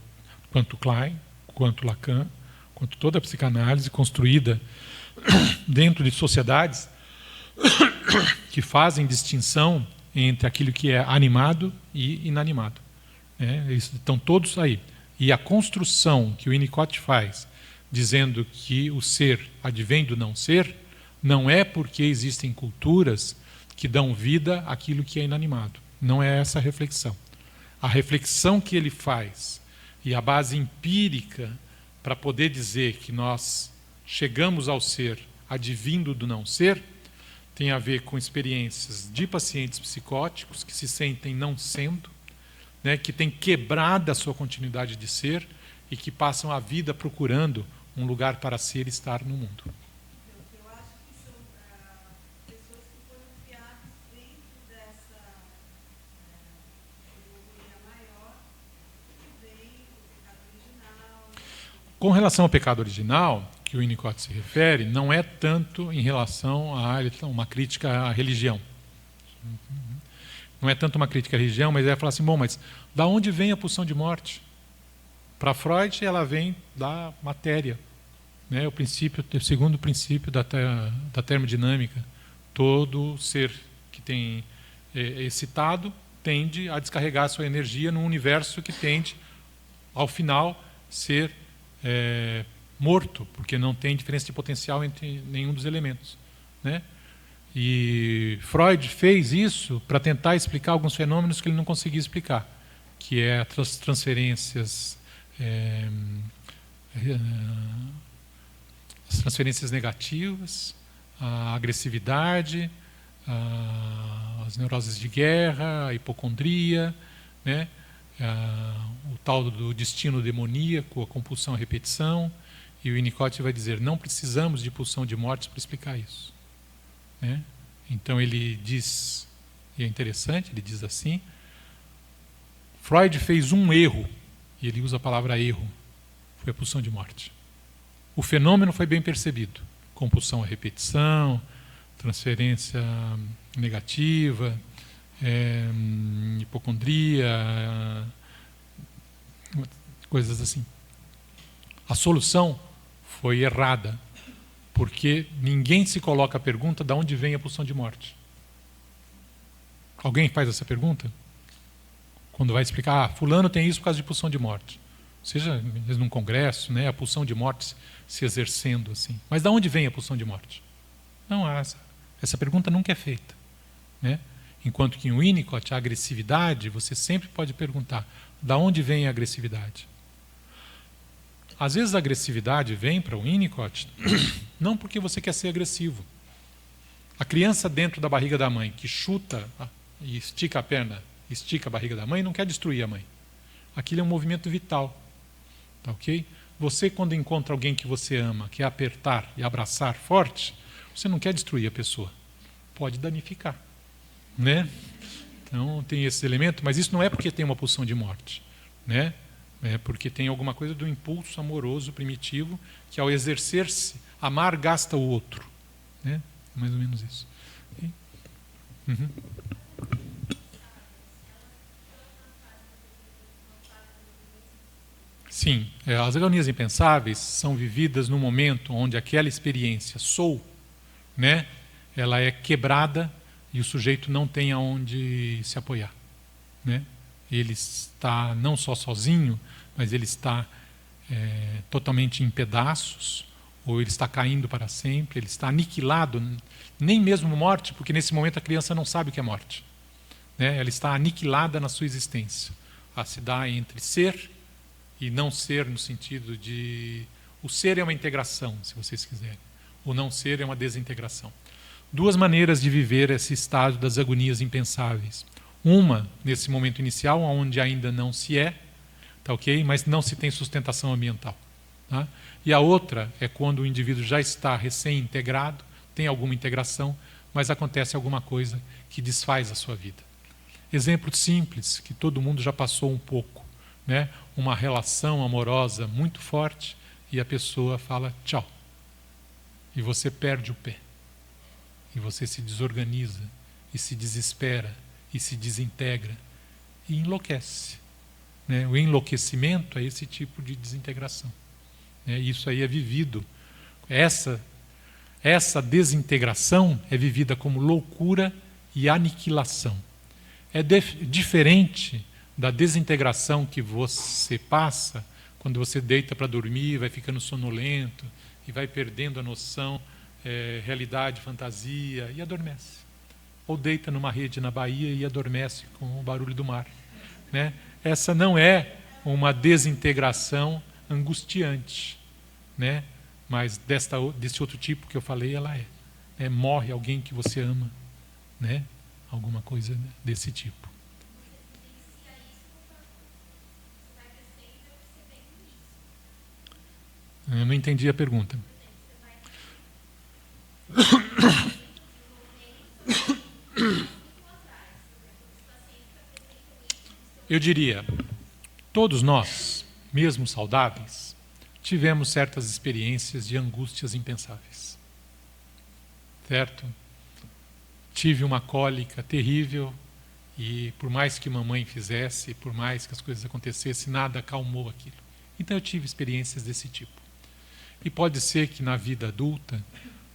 quanto Klein, quanto Lacan, quanto toda a psicanálise construída dentro de sociedades que fazem distinção entre aquilo que é animado e inanimado. Eles estão todos aí. E a construção que o Winnicott faz, dizendo que o ser advém do não ser, não é porque existem culturas que dão vida àquilo que é inanimado. Não é essa a reflexão. A reflexão que ele faz e a base empírica para poder dizer que nós chegamos ao ser advindo do não ser, tem a ver com experiências de pacientes psicóticos que se sentem não sendo, né, que têm quebrado a sua continuidade de ser e que passam a vida procurando um lugar para ser e estar no mundo. Eu acho que são pessoas que foram criadas dentro dessa categoria maior, que vem o pecado original. Com relação ao pecado original, que o Winnicott se refere, não é tanto em relação a uma crítica à religião. Não é tanto uma crítica à religião, mas é falar assim, bom, mas da onde vem a pulsão de morte? Para Freud, ela vem da matéria, né? O segundo princípio da termodinâmica. Todo ser que tem excitado tende a descarregar a sua energia num universo que tende, ao final, ser morto, porque não tem diferença de potencial entre nenhum dos elementos, né? E Freud fez isso para tentar explicar alguns fenômenos que ele não conseguia explicar, que é as transferências negativas, a agressividade, as neuroses de guerra, a hipocondria, né? O tal do destino demoníaco, a compulsão à repetição. E o Winnicott vai dizer, não precisamos de pulsão de morte para explicar isso. Né? Então ele diz, e é interessante, ele diz assim, Freud fez um erro, e ele usa a palavra erro, foi a pulsão de morte. O fenômeno foi bem percebido, compulsão à repetição, transferência negativa, hipocondria, coisas assim. A solução foi errada, porque ninguém se coloca a pergunta de onde vem a pulsão de morte. Alguém faz essa pergunta? Quando vai explicar, fulano tem isso por causa de pulsão de morte. Seja num congresso, né, a pulsão de morte se exercendo assim. Mas de onde vem a pulsão de morte? Não há essa pergunta nunca é feita, né? Enquanto que em Winnicott, a agressividade, você sempre pode perguntar, de onde vem a agressividade? Às vezes a agressividade vem para o Winnicott não porque você quer ser agressivo. A criança dentro da barriga da mãe que chuta e estica a perna, estica a barriga da mãe, não quer destruir a mãe. Aquilo é um movimento vital. Tá, ok? Você, quando encontra alguém que você ama, quer apertar e abraçar forte, você não quer destruir a pessoa. Pode danificar. Né? Então tem esse elemento, mas isso não é porque tem uma pulsão de morte. Né? É porque tem alguma coisa do impulso amoroso primitivo que, ao exercer-se, amar gasta o outro. Né? Mais ou menos isso. Okay? Uhum. Sim, as agonias impensáveis são vividas no momento onde aquela experiência sou, né, ela é quebrada e o sujeito não tem aonde se apoiar. Né? Ele está não só sozinho, mas ele está totalmente em pedaços, ou ele está caindo para sempre, ele está aniquilado, nem mesmo morte, porque nesse momento a criança não sabe o que é morte. Né? Ela está aniquilada na sua existência. Ela se dá entre ser e não ser, no sentido de... O ser é uma integração, se vocês quiserem. O não ser é uma desintegração. Duas maneiras de viver esse estado das agonias impensáveis. Uma, nesse momento inicial, onde ainda não se é, tá, ok? Mas não se tem sustentação ambiental. Tá? E a outra é quando o indivíduo já está recém-integrado, tem alguma integração, mas acontece alguma coisa que desfaz a sua vida. Exemplo simples, que todo mundo já passou um pouco. Né? Uma relação amorosa muito forte e a pessoa fala tchau. E você perde o pé. e você se desorganiza, e se desespera, e se desintegra, e enlouquece. Né? O enlouquecimento é esse tipo de desintegração. Né? Isso aí é vivido. Essa desintegração é vivida como loucura e aniquilação. É diferente da desintegração que você passa quando você deita para dormir, vai ficando sonolento e vai perdendo a noção, realidade, fantasia, e adormece. Ou deita numa rede na Bahia e adormece com o barulho do mar. Né? Essa não é uma desintegração angustiante, né? Mas desse outro tipo que eu falei, ela é. Morre alguém que você ama, né? Alguma coisa desse tipo. Eu não entendi a pergunta. Eu diria, todos nós, mesmo saudáveis, tivemos certas experiências de angústias impensáveis. Certo? Tive uma cólica terrível e por mais que mamãe fizesse, por mais que as coisas acontecessem, nada acalmou aquilo. Então eu tive experiências desse tipo. E pode ser que na vida adulta,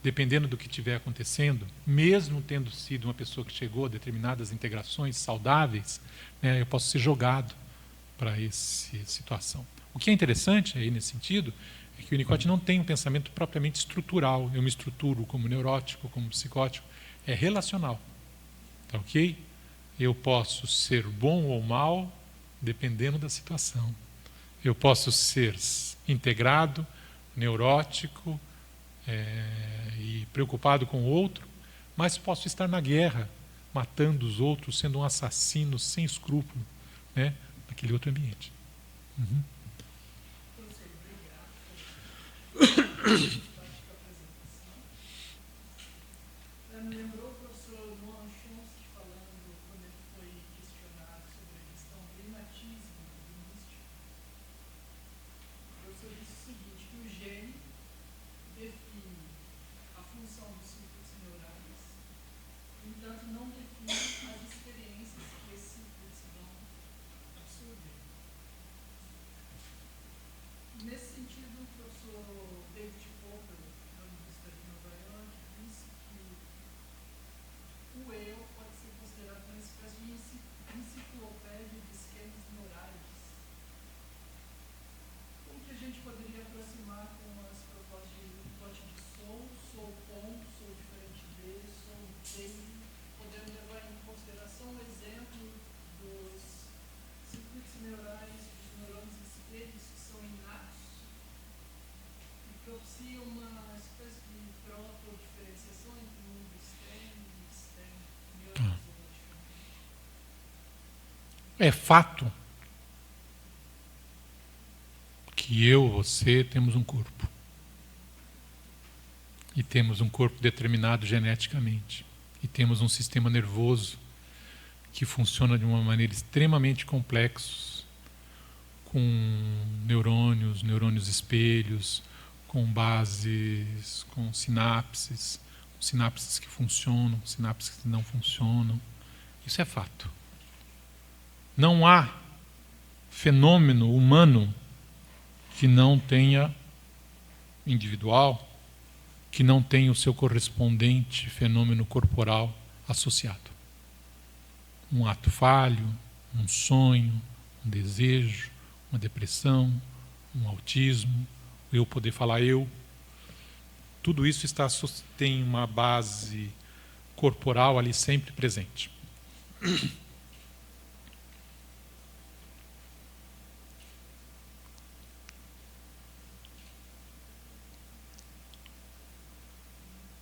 dependendo do que estiver acontecendo, mesmo tendo sido uma pessoa que chegou a determinadas integrações saudáveis, né, eu posso ser jogado para essa situação. O que é interessante aí nesse sentido é que o Winnicott não tem um pensamento propriamente estrutural. Eu me estruturo como neurótico, como psicótico. É relacional. Tá ok? Eu posso ser bom ou mal dependendo da situação. Eu posso ser integrado, neurótico e preocupado com o outro, mas posso estar na guerra, matando os outros, sendo um assassino sem escrúpulo, né, naquele outro ambiente. Uhum. Me lembrou o professor Noam Chomsky falando, quando ele foi questionado sobre a questão do inatismo linguístico. O professor disse o seguinte, que o gene define a função dos circuitos neurais, no entanto não define as experiências que esses circuitos vão absorver. Nesse sentido, o professor David Popper, da Universidade de Nova York, disse que o eu pode ser considerado uma espécie de enciclopédia de esquemas neurais. Como que a gente poderia aproximar com as propostas de Winnicott de sou ponto, sou diferente dele, sou dele, podendo levar em consideração o exemplo dos circuitos neurais, dos neurônios espelhos que são inatos e propiciam uma espécie de proto-diferenciação entre o mundo externo e externo, neurônios É fato que eu, você, temos um corpo. E temos um corpo determinado geneticamente. E temos um sistema nervoso que funciona de uma maneira extremamente complexa, com neurônios espelhos, com bases, com sinapses que funcionam, sinapses que não funcionam. Isso é fato. Não há fenômeno humano que não tenha individual, que não tenha o seu correspondente fenômeno corporal associado. Um ato falho, um sonho, um desejo, uma depressão, um autismo, eu poder falar eu. Tudo isso tem uma base corporal ali sempre presente.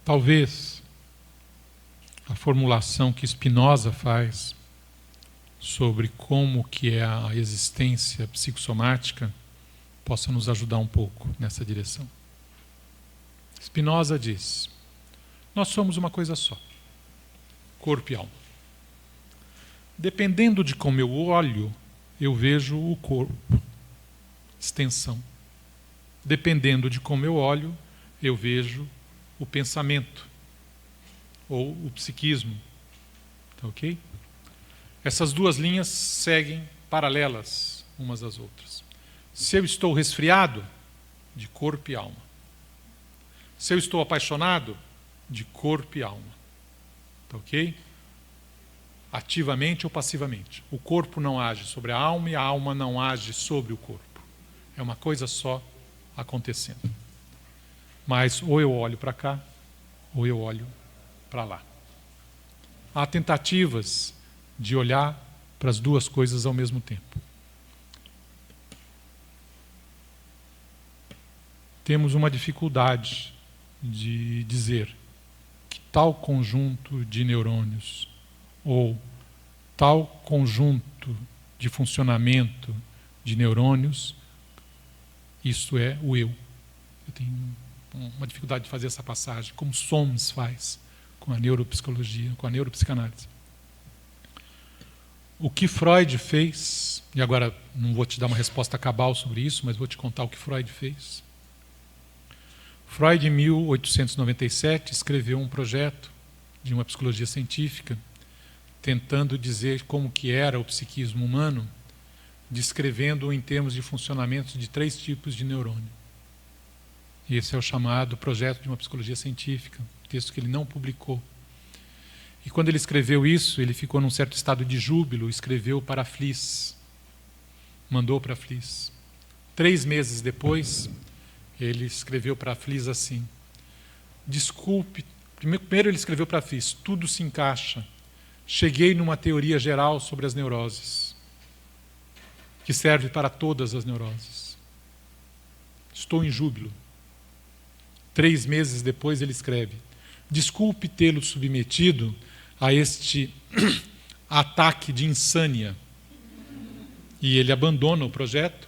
Talvez a formulação que Spinoza faz sobre como que é a existência psicossomática possa nos ajudar um pouco nessa direção. Spinoza diz: nós somos uma coisa só, corpo e alma. Dependendo de como eu olho, eu vejo o corpo, extensão. Dependendo de como eu olho, eu vejo o pensamento, ou o psiquismo. Tá ok? Essas duas linhas seguem paralelas umas às outras. Se eu estou resfriado, de corpo e alma. Se eu estou apaixonado, de corpo e alma. Tá ok? Ativamente ou passivamente. O corpo não age sobre a alma e a alma não age sobre o corpo. É uma coisa só acontecendo. Mas ou eu olho para cá, ou eu olho para lá. Há tentativas de olhar para as duas coisas ao mesmo tempo. Temos uma dificuldade de dizer que tal conjunto de neurônios ou tal conjunto de funcionamento de neurônios, isto é o eu. Eu tenho uma dificuldade de fazer essa passagem, como Soms faz com a neuropsicologia, com a neuropsicanálise. O que Freud fez, e agora não vou te dar uma resposta cabal sobre isso, mas vou te contar o que Freud fez. Freud, em 1897, escreveu um projeto de uma psicologia científica, tentando dizer como que era o psiquismo humano, descrevendo-o em termos de funcionamento de 3 tipos de neurônio. Esse é o chamado Projeto de uma Psicologia Científica, texto que ele não publicou. E quando ele escreveu isso, ele ficou num certo estado de júbilo, escreveu para a Fliss, mandou para a Fliss. 3 meses depois, ele escreveu para a Fliss assim: desculpe, primeiro ele escreveu para a Fliss, tudo se encaixa, cheguei numa teoria geral sobre as neuroses, que serve para todas as neuroses. Estou em júbilo. 3 meses depois ele escreve: desculpe tê-lo submetido a este ataque de insânia. E ele abandona o projeto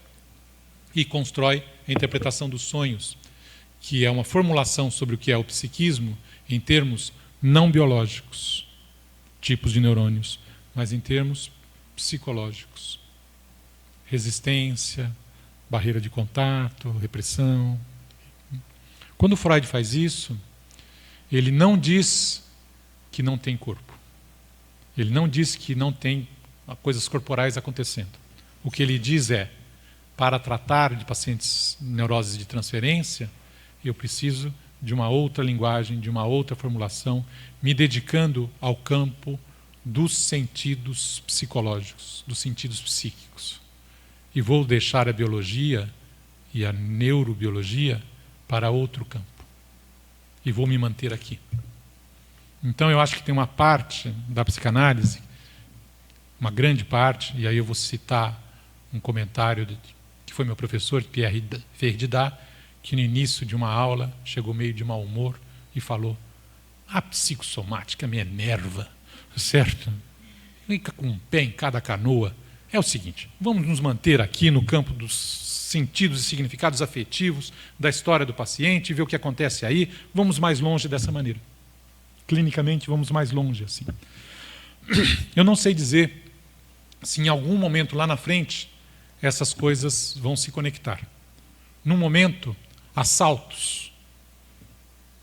e constrói a interpretação dos sonhos, que é uma formulação sobre o que é o psiquismo em termos não biológicos, tipos de neurônios, mas em termos psicológicos. Resistência, barreira de contato, repressão. Quando Freud faz isso, ele não diz que não tem corpo. Ele não diz que não tem coisas corporais acontecendo. O que ele diz é: para tratar de pacientes neuroses de transferência, eu preciso de uma outra linguagem, de uma outra formulação, me dedicando ao campo dos sentidos psicológicos, dos sentidos psíquicos. E vou deixar a biologia e a neurobiologia para outro campo. E vou me manter aqui. Então eu acho que tem uma parte da psicanálise, uma grande parte, e aí eu vou citar um comentário que foi meu professor, Pierre Ferdidat, que no início de uma aula chegou meio de mau humor e falou: a psicossomática me enerva, certo? Fica com um pé em cada canoa. É o seguinte, vamos nos manter aqui no campo dos sentidos e significados afetivos da história do paciente, ver o que acontece aí, vamos mais longe dessa maneira. Clinicamente, vamos mais longe assim. Eu não sei dizer se em algum momento lá na frente essas coisas vão se conectar. Num momento, há saltos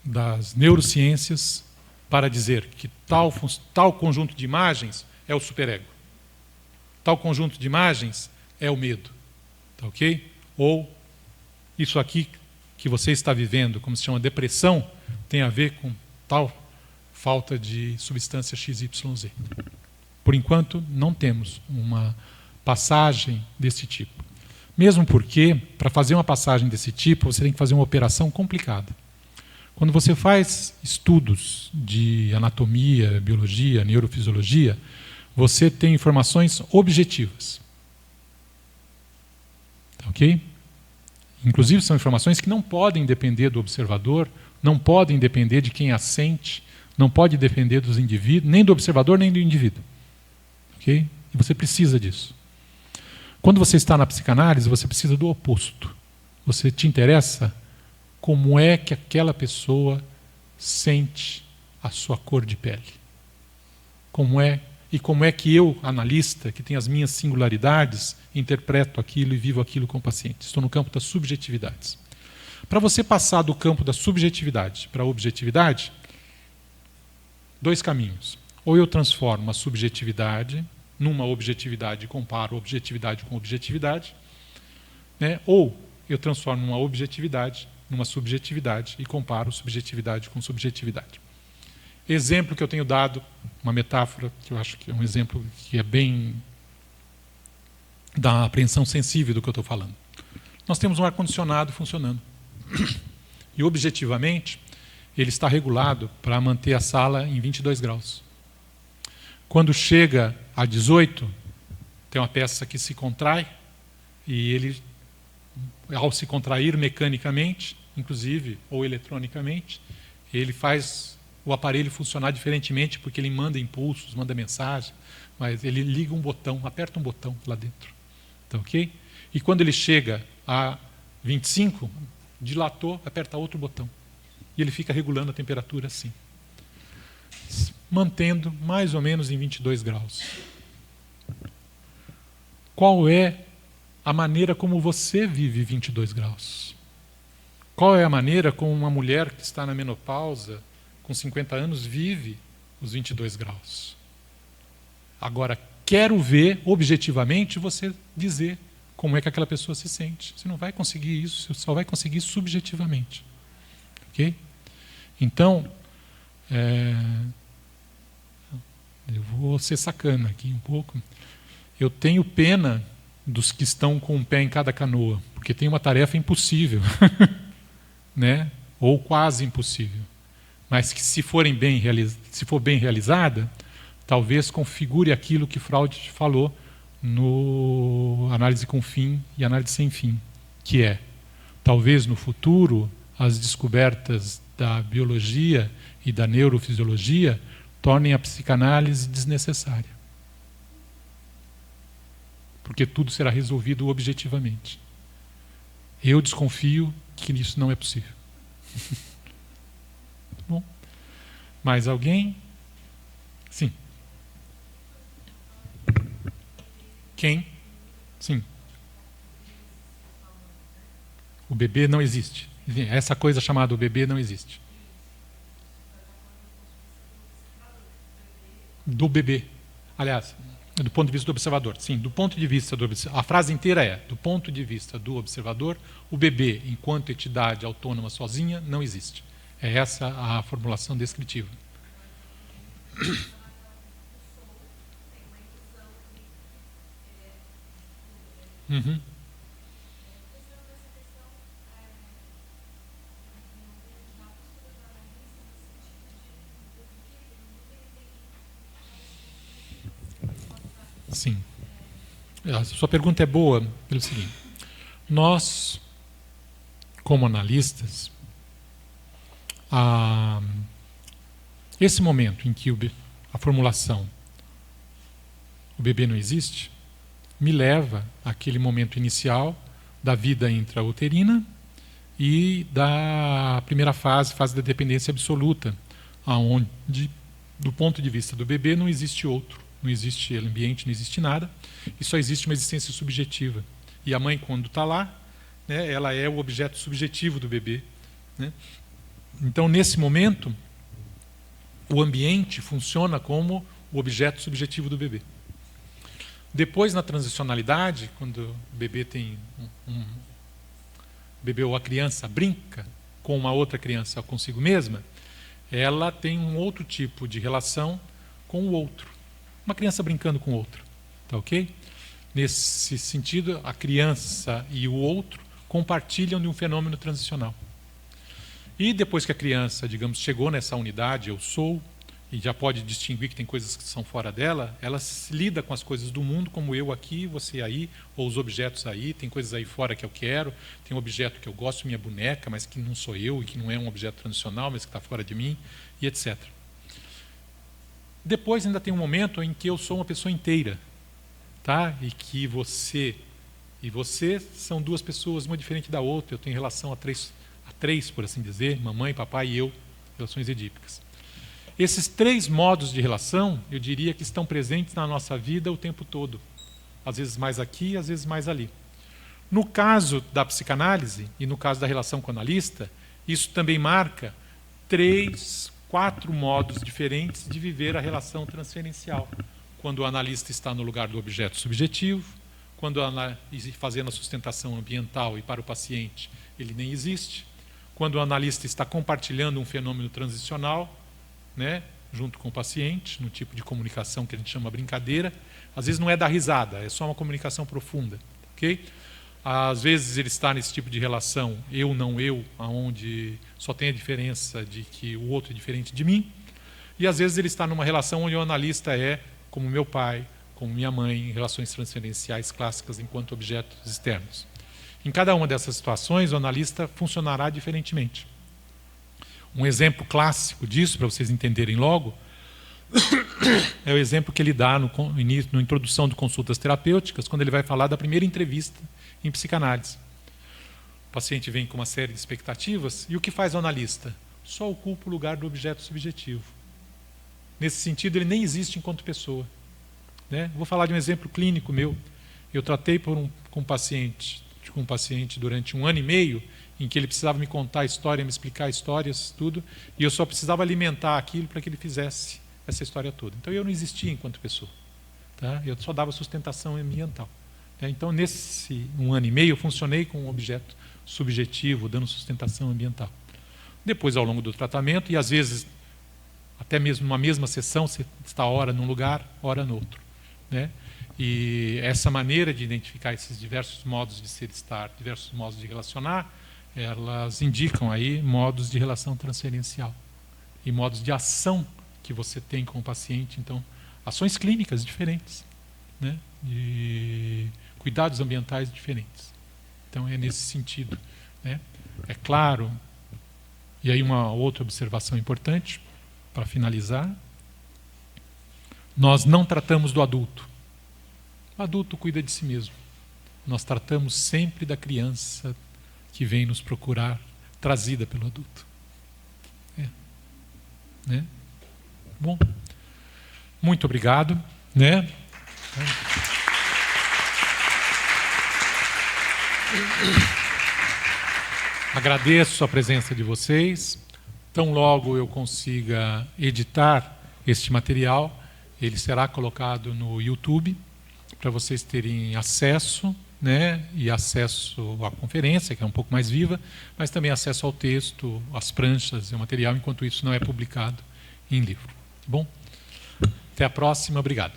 das neurociências para dizer que tal conjunto de imagens é o superego. Tal conjunto de imagens é o medo. Tá ok? Ou isso aqui que você está vivendo, como se chama depressão, tem a ver com tal falta de substância XYZ. Por enquanto, não temos uma passagem desse tipo. Mesmo porque, para fazer uma passagem desse tipo, você tem que fazer uma operação complicada. Quando você faz estudos de anatomia, biologia, neurofisiologia, você tem informações objetivas. Tá ok? Inclusive, são informações que não podem depender do observador, não podem depender de quem as sente, não pode depender dos indivíduos, nem do observador, nem do indivíduo. Ok? E você precisa disso. Quando você está na psicanálise, você precisa do oposto. Você te interessa como é que aquela pessoa sente a sua cor de pele. Como é que eu, analista, que tenho as minhas singularidades, interpreto aquilo e vivo aquilo com o paciente. Estou no campo das subjetividades. Para você passar do campo da subjetividade para a objetividade, dois caminhos. Ou eu transformo a subjetividade numa objetividade e comparo objetividade com objetividade, né? Ou eu transformo uma objetividade numa subjetividade e comparo subjetividade com subjetividade. Exemplo que eu tenho dado, uma metáfora que eu acho que é um exemplo que é bem da apreensão sensível do que eu estou falando. Nós temos um ar-condicionado funcionando. E, objetivamente, ele está regulado para manter a sala em 22 graus. Quando chega a 18, tem uma peça que se contrai e ele, ao se contrair mecanicamente, inclusive, ou eletronicamente, ele faz o aparelho funcionar diferentemente porque ele manda impulsos, manda mensagem, mas ele liga um botão, aperta um botão lá dentro. Tá, ok? E quando ele chega a 25, dilatou, aperta outro botão. E ele fica regulando a temperatura assim, mantendo mais ou menos em 22 graus. Qual é a maneira como você vive 22 graus? Qual é a maneira como uma mulher que está na menopausa, com 50 anos, vive os 22 graus? Agora, quero ver, objetivamente, você dizer como é que aquela pessoa se sente. Você não vai conseguir isso, você só vai conseguir subjetivamente. Ok? Então, eu vou ser sacana aqui um pouco. Eu tenho pena dos que estão com um pé em cada canoa, porque tem uma tarefa impossível, né? Ou quase impossível. Mas que se for bem realizada, talvez configure aquilo que Freud falou no Análise com Fim e Análise Sem Fim, que é, talvez no futuro, as descobertas da biologia e da neurofisiologia tornem a psicanálise desnecessária. Porque tudo será resolvido objetivamente. Eu desconfio que isso não é possível. Bom, mais alguém? Sim. Quem? Sim. O bebê não existe. Essa coisa chamada o bebê não existe. Do bebê. Aliás, do ponto de vista do observador. Sim, do ponto de vista do observador. A frase inteira é, do ponto de vista do observador, o bebê, enquanto entidade autônoma sozinha, não existe. É essa a formulação descritiva. Uhum. Sim. A sua pergunta é boa pelo seguinte. Nós, como analistas, esse momento em que a formulação o bebê não existe, me leva àquele momento inicial da vida intrauterina e da primeira fase da dependência absoluta, onde, do ponto de vista do bebê, não existe outro, não existe ambiente, não existe nada, e só existe uma existência subjetiva. E a mãe, quando está lá, né, ela é o objeto subjetivo do bebê, né? Então, nesse momento, o ambiente funciona como o objeto subjetivo do bebê. Depois, na transicionalidade, quando o bebê tem o bebê ou a criança brinca com uma outra criança consigo mesma, ela tem um outro tipo de relação com o outro. Uma criança brincando com o outro. Tá ok? Nesse sentido, a criança e o outro compartilham de um fenômeno transicional. E depois que a criança, digamos, chegou nessa unidade, eu sou, e já pode distinguir que tem coisas que são fora dela, ela se lida com as coisas do mundo como eu aqui, você aí, ou os objetos aí, tem coisas aí fora que eu quero, tem um objeto que eu gosto, minha boneca, mas que não sou eu, e que não é um objeto transicional, mas que está fora de mim, e etc. Depois ainda tem um momento em que eu sou uma pessoa inteira, tá? E que você e você são duas pessoas, uma diferente da outra, eu tenho relação a três, por assim dizer, mamãe, papai e eu, relações edípicas. Esses três modos de relação, eu diria que estão presentes na nossa vida o tempo todo. Às vezes mais aqui, às vezes mais ali. No caso da psicanálise, e no caso da relação com o analista, isso também marca 3, 4 modos diferentes de viver a relação transferencial. Quando o analista está no lugar do objeto subjetivo, quando fazendo a sustentação ambiental e para o paciente ele nem existe, quando o analista está compartilhando um fenômeno transicional, né, junto com o paciente, no tipo de comunicação que a gente chama brincadeira. Às vezes não é dar risada, é só uma comunicação profunda. Okay? Às vezes ele está nesse tipo de relação eu, não eu, onde só tem a diferença de que o outro é diferente de mim. E às vezes ele está numa relação onde o analista é como meu pai, como minha mãe, em relações transferenciais clássicas enquanto objetos externos. Em cada uma dessas situações, o analista funcionará diferentemente. Um exemplo clássico disso, para vocês entenderem logo, é o exemplo que ele dá na introdução de consultas terapêuticas, quando ele vai falar da primeira entrevista em psicanálise. O paciente vem com uma série de expectativas, e o que faz o analista? Só ocupa o lugar do objeto subjetivo. Nesse sentido, ele nem existe enquanto pessoa. Né? Vou falar de um exemplo clínico meu. Eu tratei com um paciente durante 1 ano e meio, em que ele precisava me contar a história, me explicar histórias, tudo, e eu só precisava alimentar aquilo para que ele fizesse essa história toda. Então eu não existia enquanto pessoa. Tá? Eu só dava sustentação ambiental. Então, nesse 1 ano e meio, eu funcionei com um objeto subjetivo, dando sustentação ambiental. Depois, ao longo do tratamento, e às vezes, até mesmo numa mesma sessão, você está ora num lugar, ora no outro. Né? E essa maneira de identificar esses diversos modos de ser e estar, diversos modos de relacionar, elas indicam aí modos de relação transferencial e modos de ação que você tem com o paciente. Então, ações clínicas diferentes, né? De cuidados ambientais diferentes. Então, é nesse sentido. Né? É claro, e aí uma outra observação importante, para finalizar, nós não tratamos do adulto. O adulto cuida de si mesmo. Nós tratamos sempre da criança que vem nos procurar, trazida pelo adulto. Né? Bom, muito obrigado. Né? Agradeço a presença de vocês. Tão logo eu consiga editar este material, ele será colocado no YouTube, para vocês terem acesso, né, e acesso à conferência, que é um pouco mais viva, mas também acesso ao texto, às pranchas e ao material, enquanto isso não é publicado em livro. Bom, até a próxima, obrigado.